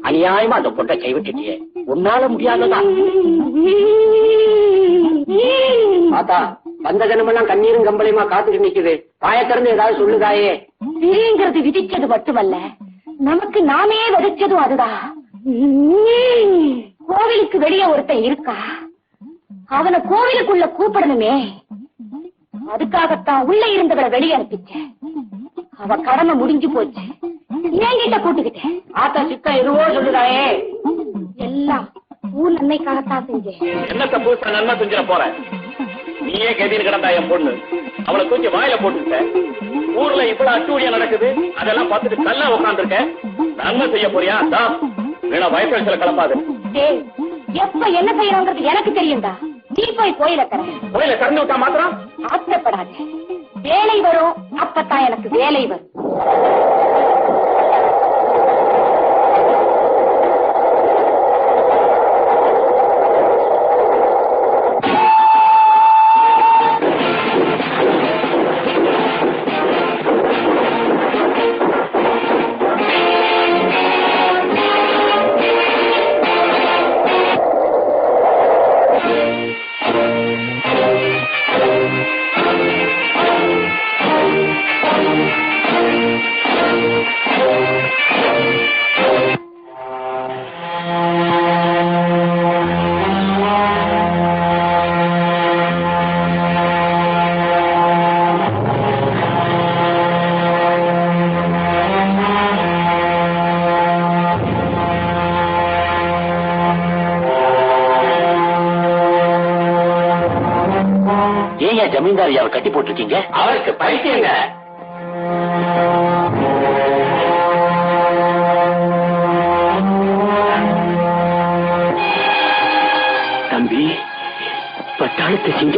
அநியாயமா அந்த பொட்டை கைவிட்டுட்டியே, உன்னால முடியாததா? ஆத்தா, வந்த ஜனமெல்லாம் கண்ணீரும் கம்பளையுமா காத்துட்டு நிக்குது. வாய திறந்து ஏதாவது சொல்லுதாயே. விதிங்கிறது விதிச்சது மட்டுமல்ல, நமக்கு நாமே விதிச்சதும் அதுதான். கோவிலுக்கு வெளியே ஒருத்தன் இருக்கா, அவனை கோவிலுக்குள்ள கூப்பிடணுமே. அதுக்காகத்தான் உள்ள இருந்தவரை வெளியே அனுப்பிச்சேன். அவ கடமை முடிஞ்சு போச்சு. என்கிட்ட கூட்டுக்கிட்டேன். ஆத்தா சித்தா எதுவோ சொல்லுதாயே. எல்லாம் ஊர் நன்மைக்காகத்தான் செஞ்சேன். என்னத்த பூசா நன்மை செஞ்சிட போற? நீயே கெதின்னு கிடந்தா என் பொண்ணு. அவளை தூக்கி வாயில போட்டுட்ட. ஊர்ல இவ்வளவு அட்டூழியா நடக்குது, அதெல்லாம் பார்த்துட்டு கல்லா உட்காந்துருக்க. நன்மை செய்ய போறியா? வேணா வயசு கிளப்பாது. எப்ப என்ன செய்யறோங்கிறது எனக்கு தெரியும்டா. நீ போய் கோயில தர. கோயில திறந்து விட்டா மாத்திரம் ஆசைப்படாத. வேலை வரும், அப்பத்தான் எனக்கு வேலை வரும். ஜமீன்தார் யாரை கட்டி போட்டிருக்கீங்க? அவருக்கு பைத்தியங்க.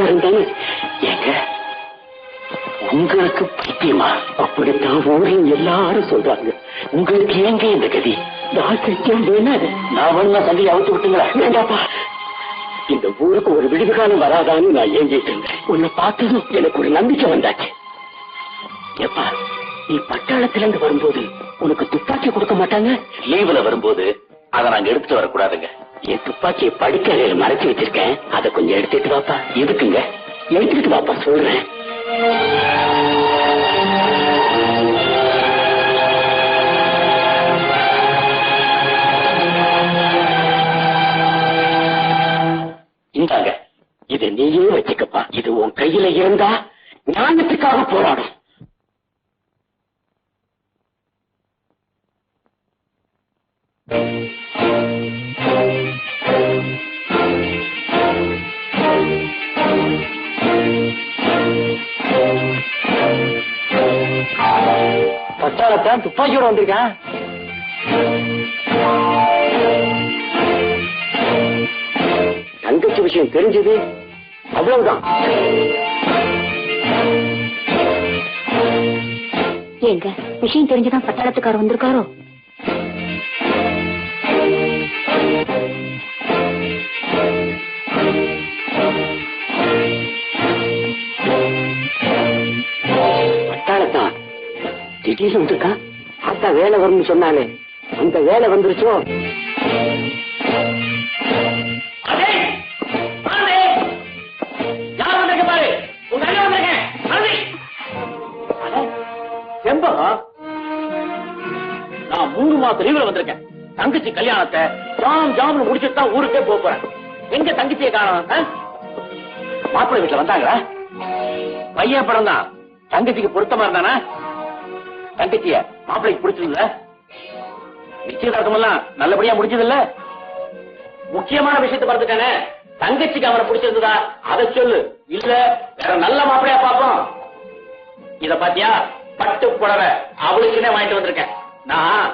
பைத்தியக்காரன் தானே? ஏங்க உங்களுக்கு பைத்தியமா? அப்படித்தான் ஊரில் எல்லாரும் சொல்றாங்க. உங்களுக்கு ஏங்க இந்த கதி? நான் வேணுமா சண்டையை அவுத்து விட்டுங்களா? வேண்டாப்பா, இந்த ஊருக்கு ஒரு விடுதி காலம் வராதான்னு நான் ஏங்கிட்டு இருந்தேன். உன்னை பார்த்ததும் எனக்கு ஒரு நம்பிக்கை வந்தாச்சு. ஏப்பா, நீ பட்டாளத்திலிருந்து வரும்போது உனக்கு துப்பாக்கி கொடுக்க மாட்டாங்க? லீவுல வரும்போது அதை நாங்க எடுத்துட்டு வரக்கூடாதுங்க. என் துப்பாக்கியை படுக்கையில மறைச்சு வச்சிருக்கேன், அதை கொஞ்சம் எடுத்துட்டு வாப்பா. எதுக்குங்க? எடுத்துட்டு வாப்பா சொல்றேன். இந்தாங்க, இதை நீயே வச்சுக்கப்பா. இது உன் கையில இருந்தா ஞானத்துக்காக போராடும். பட்டாளத்தான் துப்பாக்கியோட வந்திருக்கேன். தங்கச்சி விஷயம் தெரிஞ்சது அவ்வளவுதான். ஏங்க விஷயம் தெரிஞ்சுதான் பட்டாளத்துக்காரர் வந்திருக்காரோ? பட்டாளத்தான் திடீர்னு வந்திருக்கா. ஆத்தா வேலை வரும்னு சொன்னாலே அந்த வேலை வந்துருச்சோ? நான் 3 மாசம் லீவுல வந்திருக்கேன். தங்கச்சி கல்யாணத்தை ஜாம்னு முடிச்சுட்டு தான் ஊருக்கே போறேன். எங்க தங்கச்சியை காணோம்? மாப்பிள்ளை வீட்டுல வந்தாங்களா? பையன் படம் தான் தங்கச்சிக்கு பொருத்தமா இருந்தானா? தங்கச்சிய மாப்பிள்ளைக்கு பிடிச்சதுல? நிச்சயதார்த்தம் எல்லாம் நல்லபடியா முடிஞ்சது இல்ல? முக்கியமான விஷயத்தை பார்த்துட்டானே, தங்கச்சிக்கு அவனை பிடிச்சிருந்ததா அதை சொல்லு. இல்ல வேற நல்ல மாப்பிள்ளையா பாப்போம். இத பாத்தியா, பட்டு புடவை அவளுக்குன்னே வாங்கிட்டு வந்திருக்கேன். நான்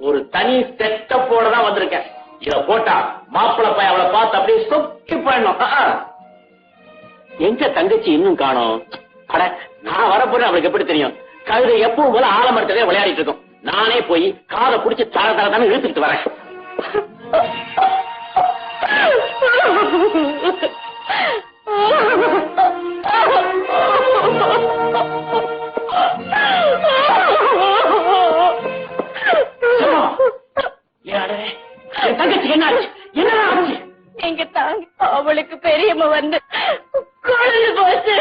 ஒரு தனி செட்டப்போட தான் வந்திருக்கேன். இத போட்டா மாப்பிள்ளை பையன் அவளை பார்த்து அப்படியே சொக்கி போயிடணும். எங்க தங்கச்சி இன்னும் காணோம்? அட, நான் வரப்போறேன் அவளுக்கு எப்படி தெரியும்? கழுதை எப்பவும் போல ஆலமரத்திலே விளையாடிட்டு இருக்கும். நானே போய் காதை புடிச்சு தர தரதானே இழுத்துக்கிட்டு வரேன். தங்கச்சிக்கு என்ன ஆச்சு? என்ன ஆச்சு? எங்க தாங்க அவளுக்கு பெரியம்மா வந்து குழந்தை போச்சு.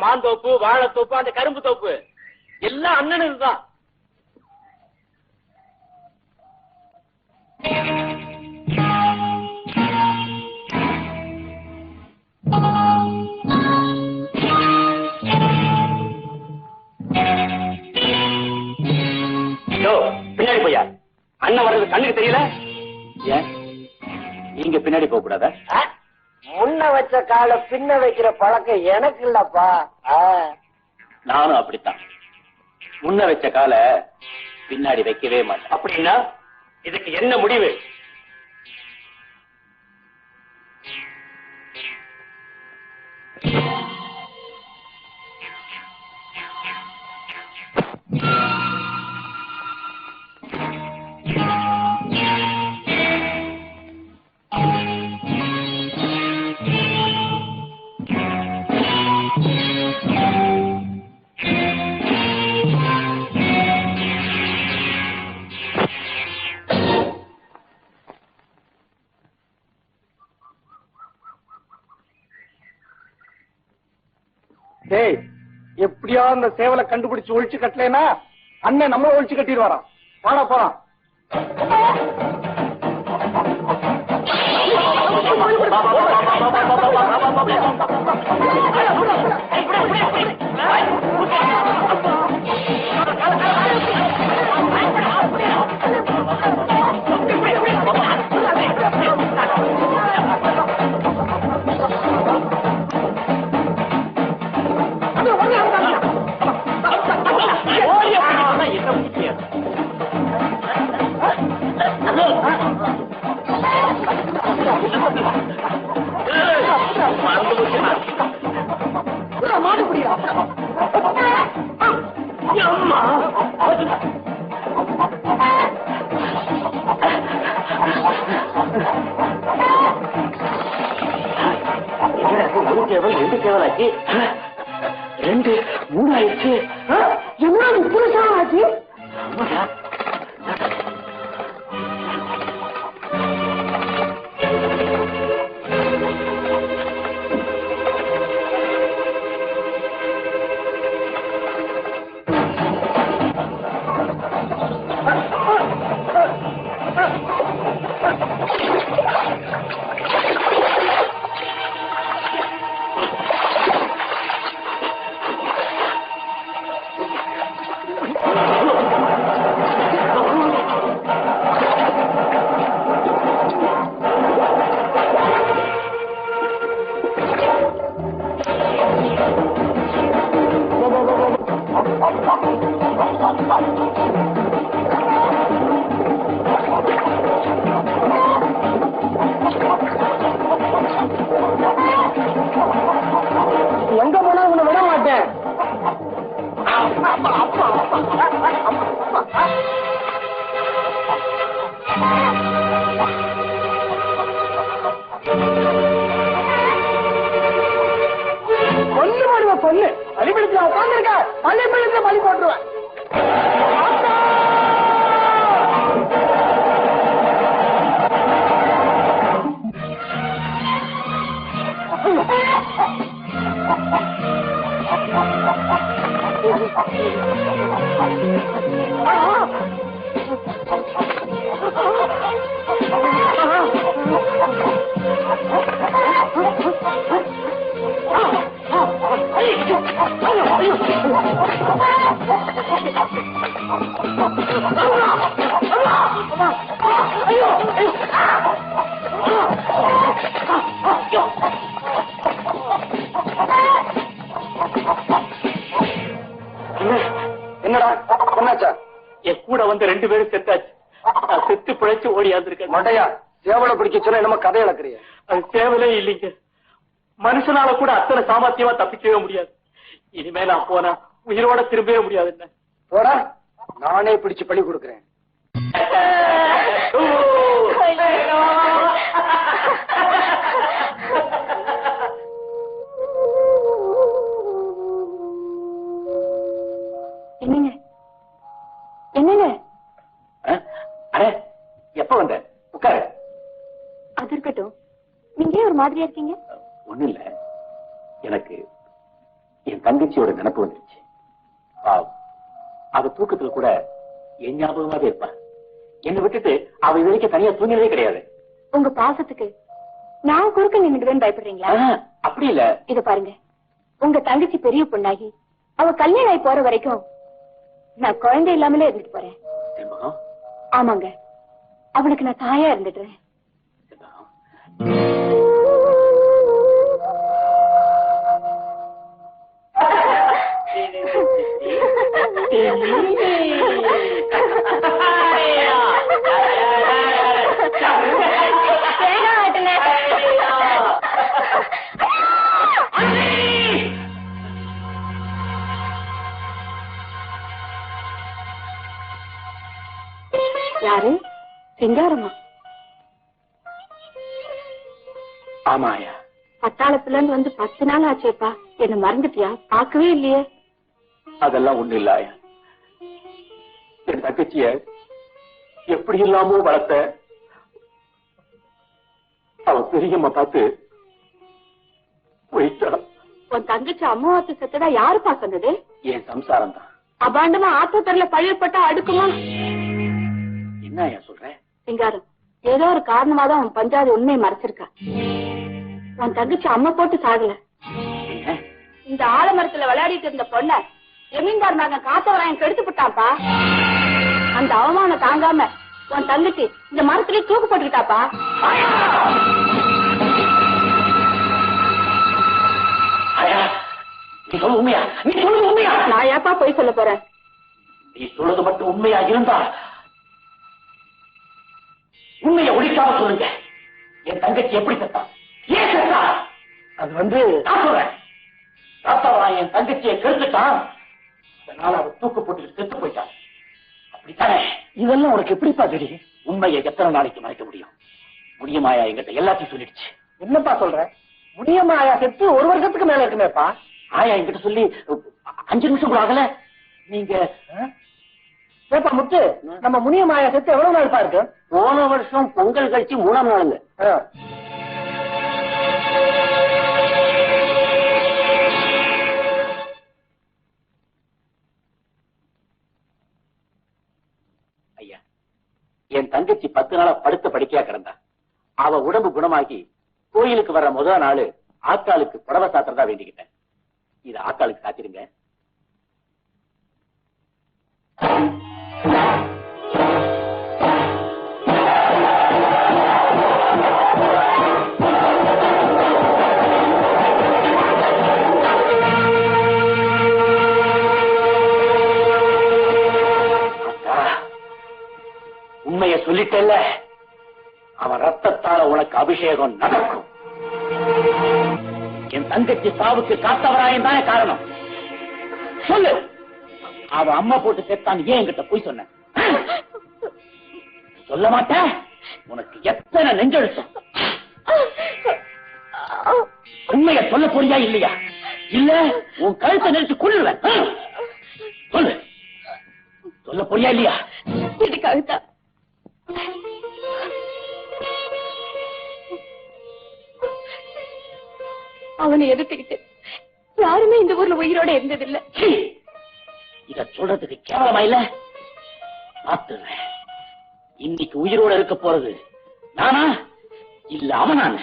மாந்தோப்பு, வாழைத்தோப்பு, அந்த கரும்பு தோப்பு எல்லாம் அண்ணனுக்கு தான். பின்னாடி போயா? அண்ணன் வர்றது கண்ணுக்கு தெரியல? ஏன் நீங்க பின்னாடி போக கூடாதா? முன்ன வச்ச கால பின்ன வைக்கிற பழக்கம் எனக்கு இல்லப்பா. நானும் அப்படித்தான். முன்ன வச்ச கால பின்னாடி வைக்கவே மாட்டேன். அப்படின்னா இதுக்கு என்ன முடிவு? எப்படியா அந்த சேவலை கண்டுபிடிச்சு ஒழிச்சு கட்டலைன்னா அண்ணன் நம்மள ஒழிச்சு கட்டிடுவாராம். வாடா போறான். ரெண்டு கேவலாச்சு, 2 3 ஆயிடுச்சு. என்ன புதுசா ஆச்சு? எங்க போனா உன்னை விட மாட்டேன். பொண்ணு போடுவ பொண்ணு பள்ளிப்படத்துல உட்காந்துருக்க, பள்ளிப்படத்துல பள்ளி போட்டுருவேன். என்னடா என்னாச்சா? என் கூட வந்து 2 பேரும் செத்தாச்சு. நான் செத்து பிழைச்சு ஓடியாந்துருக்கேன். மண்டையா, சேவலை பிடிக்க சொன்ன என்னமோ கதை இழக்கிறிய? அது சேவலே இல்லைங்க. மனுஷனால கூட அத்தனை சாமர்த்தியமா தப்பிக்கவே முடியாது. இனிமே நான் போனா உயிரோட திரும்பவே முடியாது. என்ன போடா, நானே பிடிச்சு பழி கொடுக்கிறேன். என்னங்க என்னங்க? அடே, எப்ப வந்த? உட்காரு. அது இருக்கட்டும், நீங்க ஏன் ஒரு மாதிரியா இருக்கீங்க? ஒண்ணு இல்ல, எனக்கு என் என் தங்கச்சியோட நினைப்பு வந்துருச்சு. பாவம், அவ தூக்கத்துல கூட என் ஞாபகமாவே இருப்பா. என்னை விட்டுட்டு அவ இது வரைக்கும் தனியா தூங்கினதே கிடையாது. உங்க பாசத்துக்கு நான் குறுக்க நின்றுவேன்னு பயப்படுறீங்களா? அப்படி இல்ல. இது பாருங்க, உங்க தங்கச்சி பெரிய பொண்ணாகி அவ கல்யாணம் ஆகி போற வரைக்கும் நான் குழந்தை இல்லாமலே இருந்துட்டு போறேன். செண்பகம், ஆமாங்க, அவளுக்கு நான் தாயா இருந்துடுறேன். யாரு? சிங்காரம்மா? ஆமாயா. பட்டாளத்துல இருந்து வந்து 10 நாள் ஆச்சேப்பா. என்ன மறந்துட்டியா? பார்க்கவே இல்லையே. அதெல்லாம் ஒண்ணு இல்ல ஆயா. என் தங்கச்சிய எப்படி இல்லாமோ வளர்த்த அவ பெரியம்மா பார்த்து போயிட்டா. உன் தங்கச்சி அம்மாவாத்து செத்ததா யாருப்பா சொன்னது? என் சம்சாரம் தான். அபாண்டமா ஆத்தத்தரல பழியப்பட்டா அடுக்குமா? என்ன ஐயா சொல்ற? சிங்காரம், ஏதோ ஒரு காரணமாதான் உன் பஞ்சாதி உண்மையை மறைச்சிருக்கா. உன் தங்கச்சி அம்மா போட்டு சாகல. இந்த ஆலமரத்துல விளையாடிட்டு இருந்த பொண்ண ஜமீன்தார் மகன் காத்தவராயன் கெடுத்து விட்டாப்பா. அந்த அவமானம் தாங்காம உன் தங்கச்சி இந்த மரத்திலே தூக்கு போட்டுக்கிட்டாப்பா. நீ சொல்ல உண்மையா? நீ சொல்றது உண்மையா? நான் ஏப்பா போய் சொல்ல போறேன்? நீ சொல்றது மட்டும் உண்மையா இருந்தா உண்மையை ஒழிக்காம சொல்லுங்க. என் தங்கச்சி எப்படி செத்தா? ஏன் செத்தா? அது வந்து நான் சொல்றேன். ராத்தவராயன் என் தங்கச்சியை கெடுத்துட்டான். அதனால அவ தூக்கு போட்டு செத்து போயிட்டான். அப்படித்தானே? இதெல்லாம் உனக்கு எப்படிப்பா தெரியும்? உண்மையை எத்தனை நாளைக்கு மறைக்க முடியும்? முடியுமாயா என்கிட்ட எல்லாத்தையும் சொல்லிடுச்சு. என்னப்பா சொல்ற? முடியுமா? ஆயா செத்து 1 வருஷத்துக்கு மேல இருக்குமேப்பா. ஆயா என்கிட்ட சொல்லி 5 நிமிஷம் கூட ஆகல. நீங்க ஏப்பா முத்து, நம்ம முனியமாயா செத்து எவ்வளவு நாள் இருக்கு? போன வருஷம் பொங்கல் கழிச்சு 3ஆம் நாளுங்க. ஐயா, என் தங்கச்சி 10 நாளா படுத்த படுக்கையா கிடந்தா. அவ உடம்பு குணமாகி கோயிலுக்கு வர்ற முதல் நாள் ஆத்தாளுக்கு புடவை சாத்திரதா வேண்டிக்கிட்டேன். இது ஆத்தாளுக்கு சாத்திருங்க. உண்மையை சொல்லிட்டேல்ல, அவன் ரத்தத்தால உனக்கு அபிஷேகம் நடக்கும். என் தங்கச்சி சாவுக்கு காத்தவராயன் தானே காரணம். சொல்லு, அவ அம்மா போட்டு செத்தான் ஏன் என்கிட்ட போய் சொன்ன? சொல்ல மாட்டேன். உனக்கு எத்தனை நெஞ்செழுத்தம். உண்மையை சொல்ல போறியா இல்லையா? இல்ல உன் கழுத்தை நெரிச்சு கொள்ளுவேன். சொல்லு, சொல்ல போறியா இல்லையா? இதுக்காகத்தான் அவனை எதிர்த்துக்கிட்டு யாருமே இந்த ஊர்ல உயிரோட இருந்ததில்லை. இத சொல்றதுக்கு கேவலமா இல்ல? பார்த்துறேன். இன்னைக்கு உயிரோட இருக்க போறது நானா இல்ல அவனான?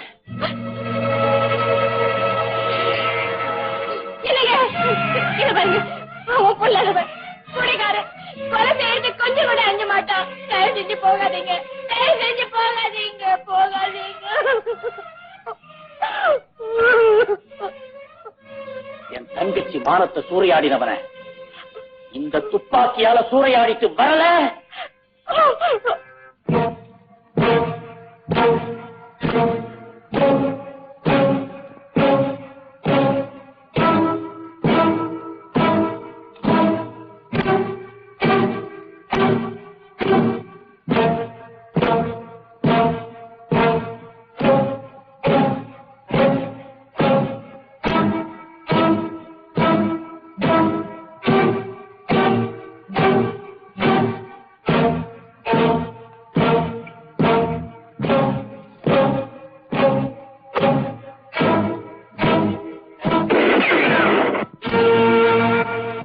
அவன் புள்ளவன் குடிகாரன், கொலை செய்யறது கொஞ்சம் கூட அஞ்ச மாட்டான். தயவு செஞ்சு போகாதீங்க, தயவு செஞ்சு போகாதீங்க, போகாதீங்க. என் தங்கச்சி மானத்தை சூறையாடினவன இந்த துப்பாக்கியால சூறையாடிட்டு வரல.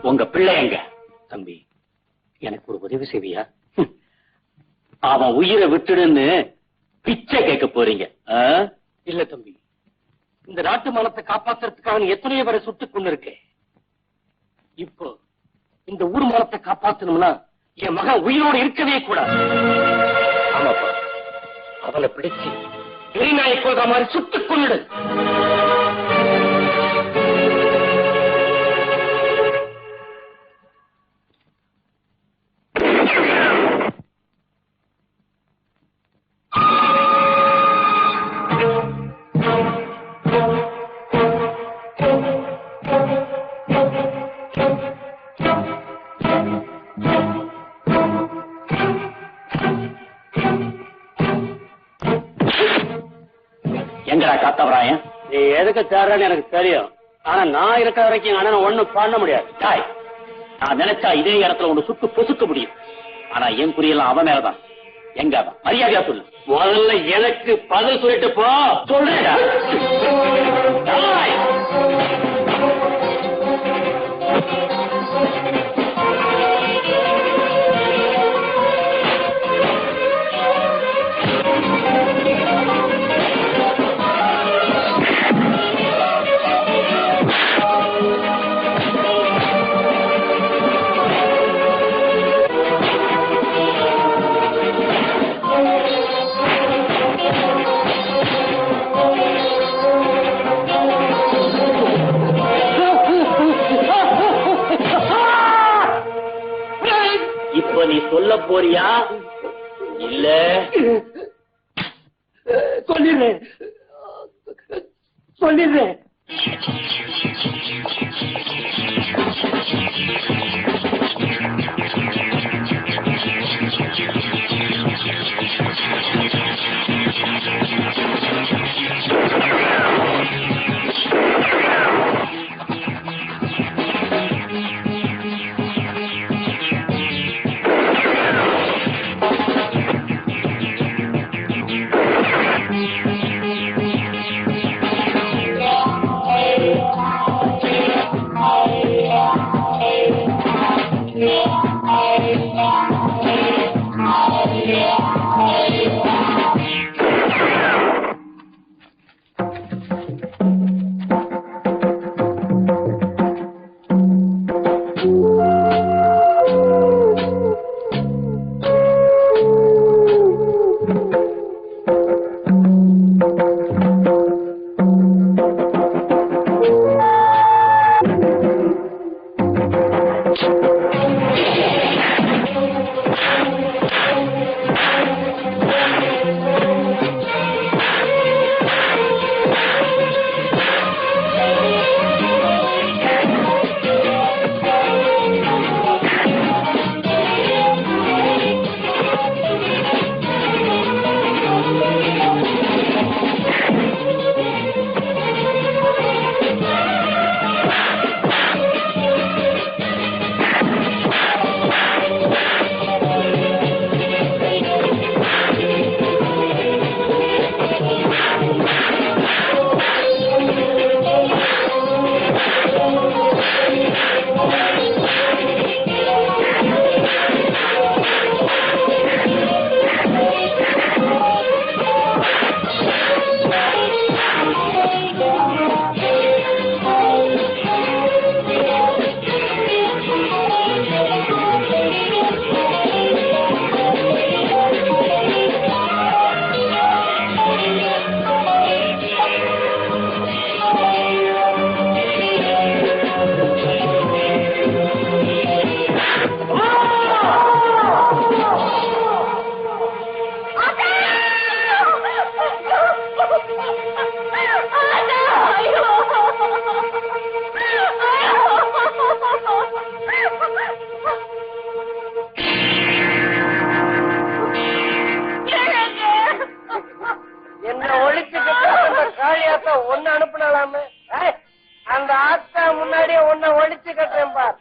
உங்க பிள்ளை எங்க? தம்பி, எனக்கு ஒரு உதவி செய்வியா? அவன் உயிரை விட்டுடுன்னு பிச்சை கேட்க போறீங்க? இல்ல தம்பி, இந்த நாட்டு மானத்தை காப்பாத்துறதுக்கு அவன் எத்தனையோ பேரை சுட்டுக் கொண்டு இருக்கேன். இப்போ இந்த ஊர் மானத்தை காப்பாத்தணும்னா என் மகன் உயிரோடு இருக்கவே கூடாது. ஆமாப்பா, அவனை பிடிச்சு எரிநாயை கொள்ற மாதிரி சுட்டுக் கொண்டு. எங்கடா காத்தவராயன்? நீ எதுக்கு தேர்றன்னு எனக்கு தெரியும். ஆனா நான் இருக்கிற வரைக்கும் அண்ணன் ஒண்ணும் பண்ண முடியாது. நான் நினைச்சா இதே இடத்துல ஒண்ணு சுட்டு பொசுக்க முடியும். ஆனா என் குறியெல்லாம் அவன் மேலதான். எங்க அவன்? மரியாதையா சொல்லு. முதல்ல எனக்கு பதில் சொல்லிட்டு போ. சொல்றேடா. இப்ப நீ சொல்ல போறியா இல்ல? சொல்லிடுறேன். ஒன்னு அனுப்பினாலாமே அந்த ஆத்தா முன்னாடியே உன்னை ஒழிச்சு கட்டுறேன் பார்.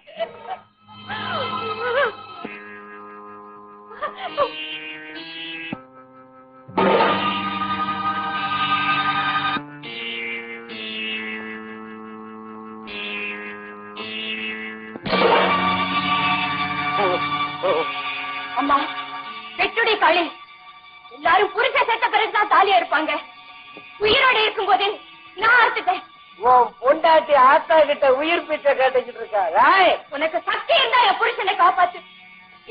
காளி, எல்லாரும் புரிச்ச செத்த பிறகுதான் தாலியா இருப்பாங்க. உயிரோட இருக்கும் போதே நான் அறுத்துட்டேன். உன் பொண்டாட்டி ஆத்தா கிட்ட உயிர் பிச்சை கேட்டுக்கிட்டு இருக்கா. உனக்கு சக்தி இருந்தா என் புருஷனை காப்பாத்து,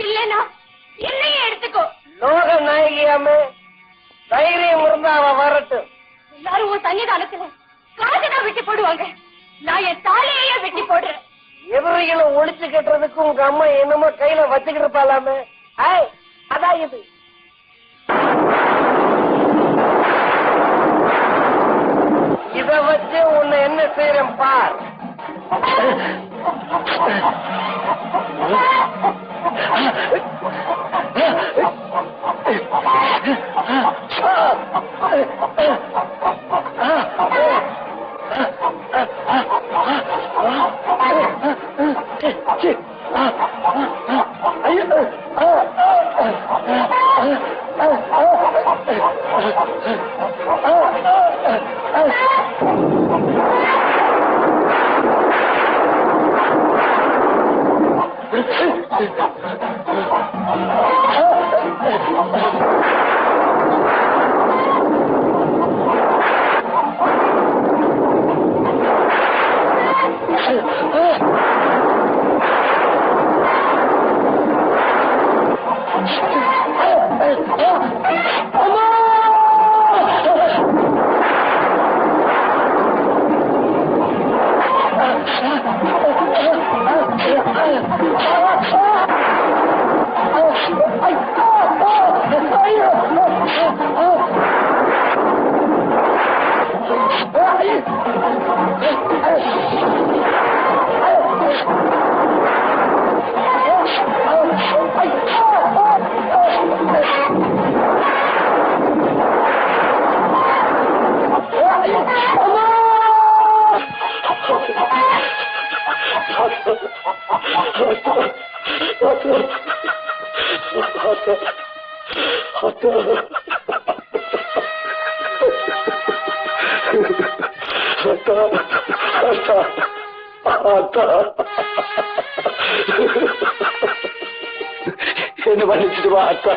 இல்லன்னா என்னையே எடுத்துக்கோ. லோக நாயகியாமே, தைரியம் இருந்தா அவன் வரட்டும். எல்லாரும் உன் சன்னிதானத்துல காசுதான் வெட்டி போடுவாங்க, நான் என் தாலியையே வெட்டி போடுறேன். எதிரிகளை ஒழிச்சு கட்டுறதுக்கு உங்க அம்மா என்னமோ கையில வச்சுக்கிட்டு இருப்பாளாமே. அதான் இது. இத வச்சு உன்னை என்ன செய்யறேன் பார். என்ன பண்ணிச்சுடுவா அத்தா.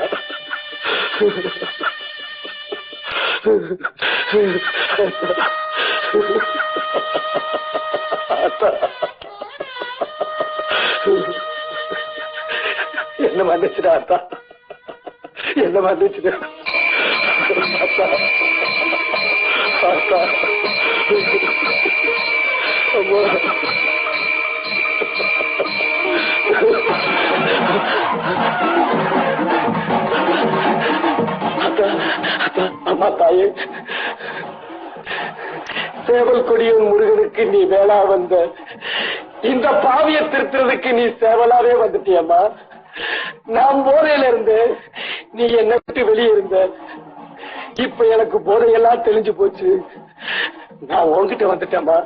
என்ன மன்னிச்சுடா அத்தா, என்ன மன்னிச்சுடு அத்தா. அத்தா அம்மா, அம்மா தாயே, சேவல் கொடியின் முருகனுக்கு நீ வேளா வந்த, இந்த பாவியை திருத்துறதுக்கு நீ சேவலாவே வந்துட்டியம்மா. நான் போதையில இருந்து நீ என்ன விட்டு வெளியே இருந்த, இப்ப எனக்கு போதையெல்லாம் தெளிஞ்சு போச்சு. நான் உன்கிட்ட வந்துட்டேம்மா,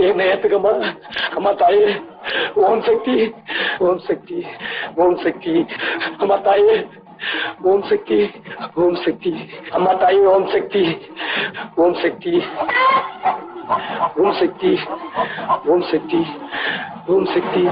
என்ன ஏத்துக்கம்மா. அம்மா தாயே, ஓம் சக்தி, ஓம் சக்தி, ஓம் சக்தி. அம்மா தாயே, ஓம் சக்தி, ஓம் சக்தி. அம்மா தாயே, ஓம் சக்தி, ஓம் சக்தி, ஓம் சக்தி, ஓம் சக்தி, ஓம் சக்தி.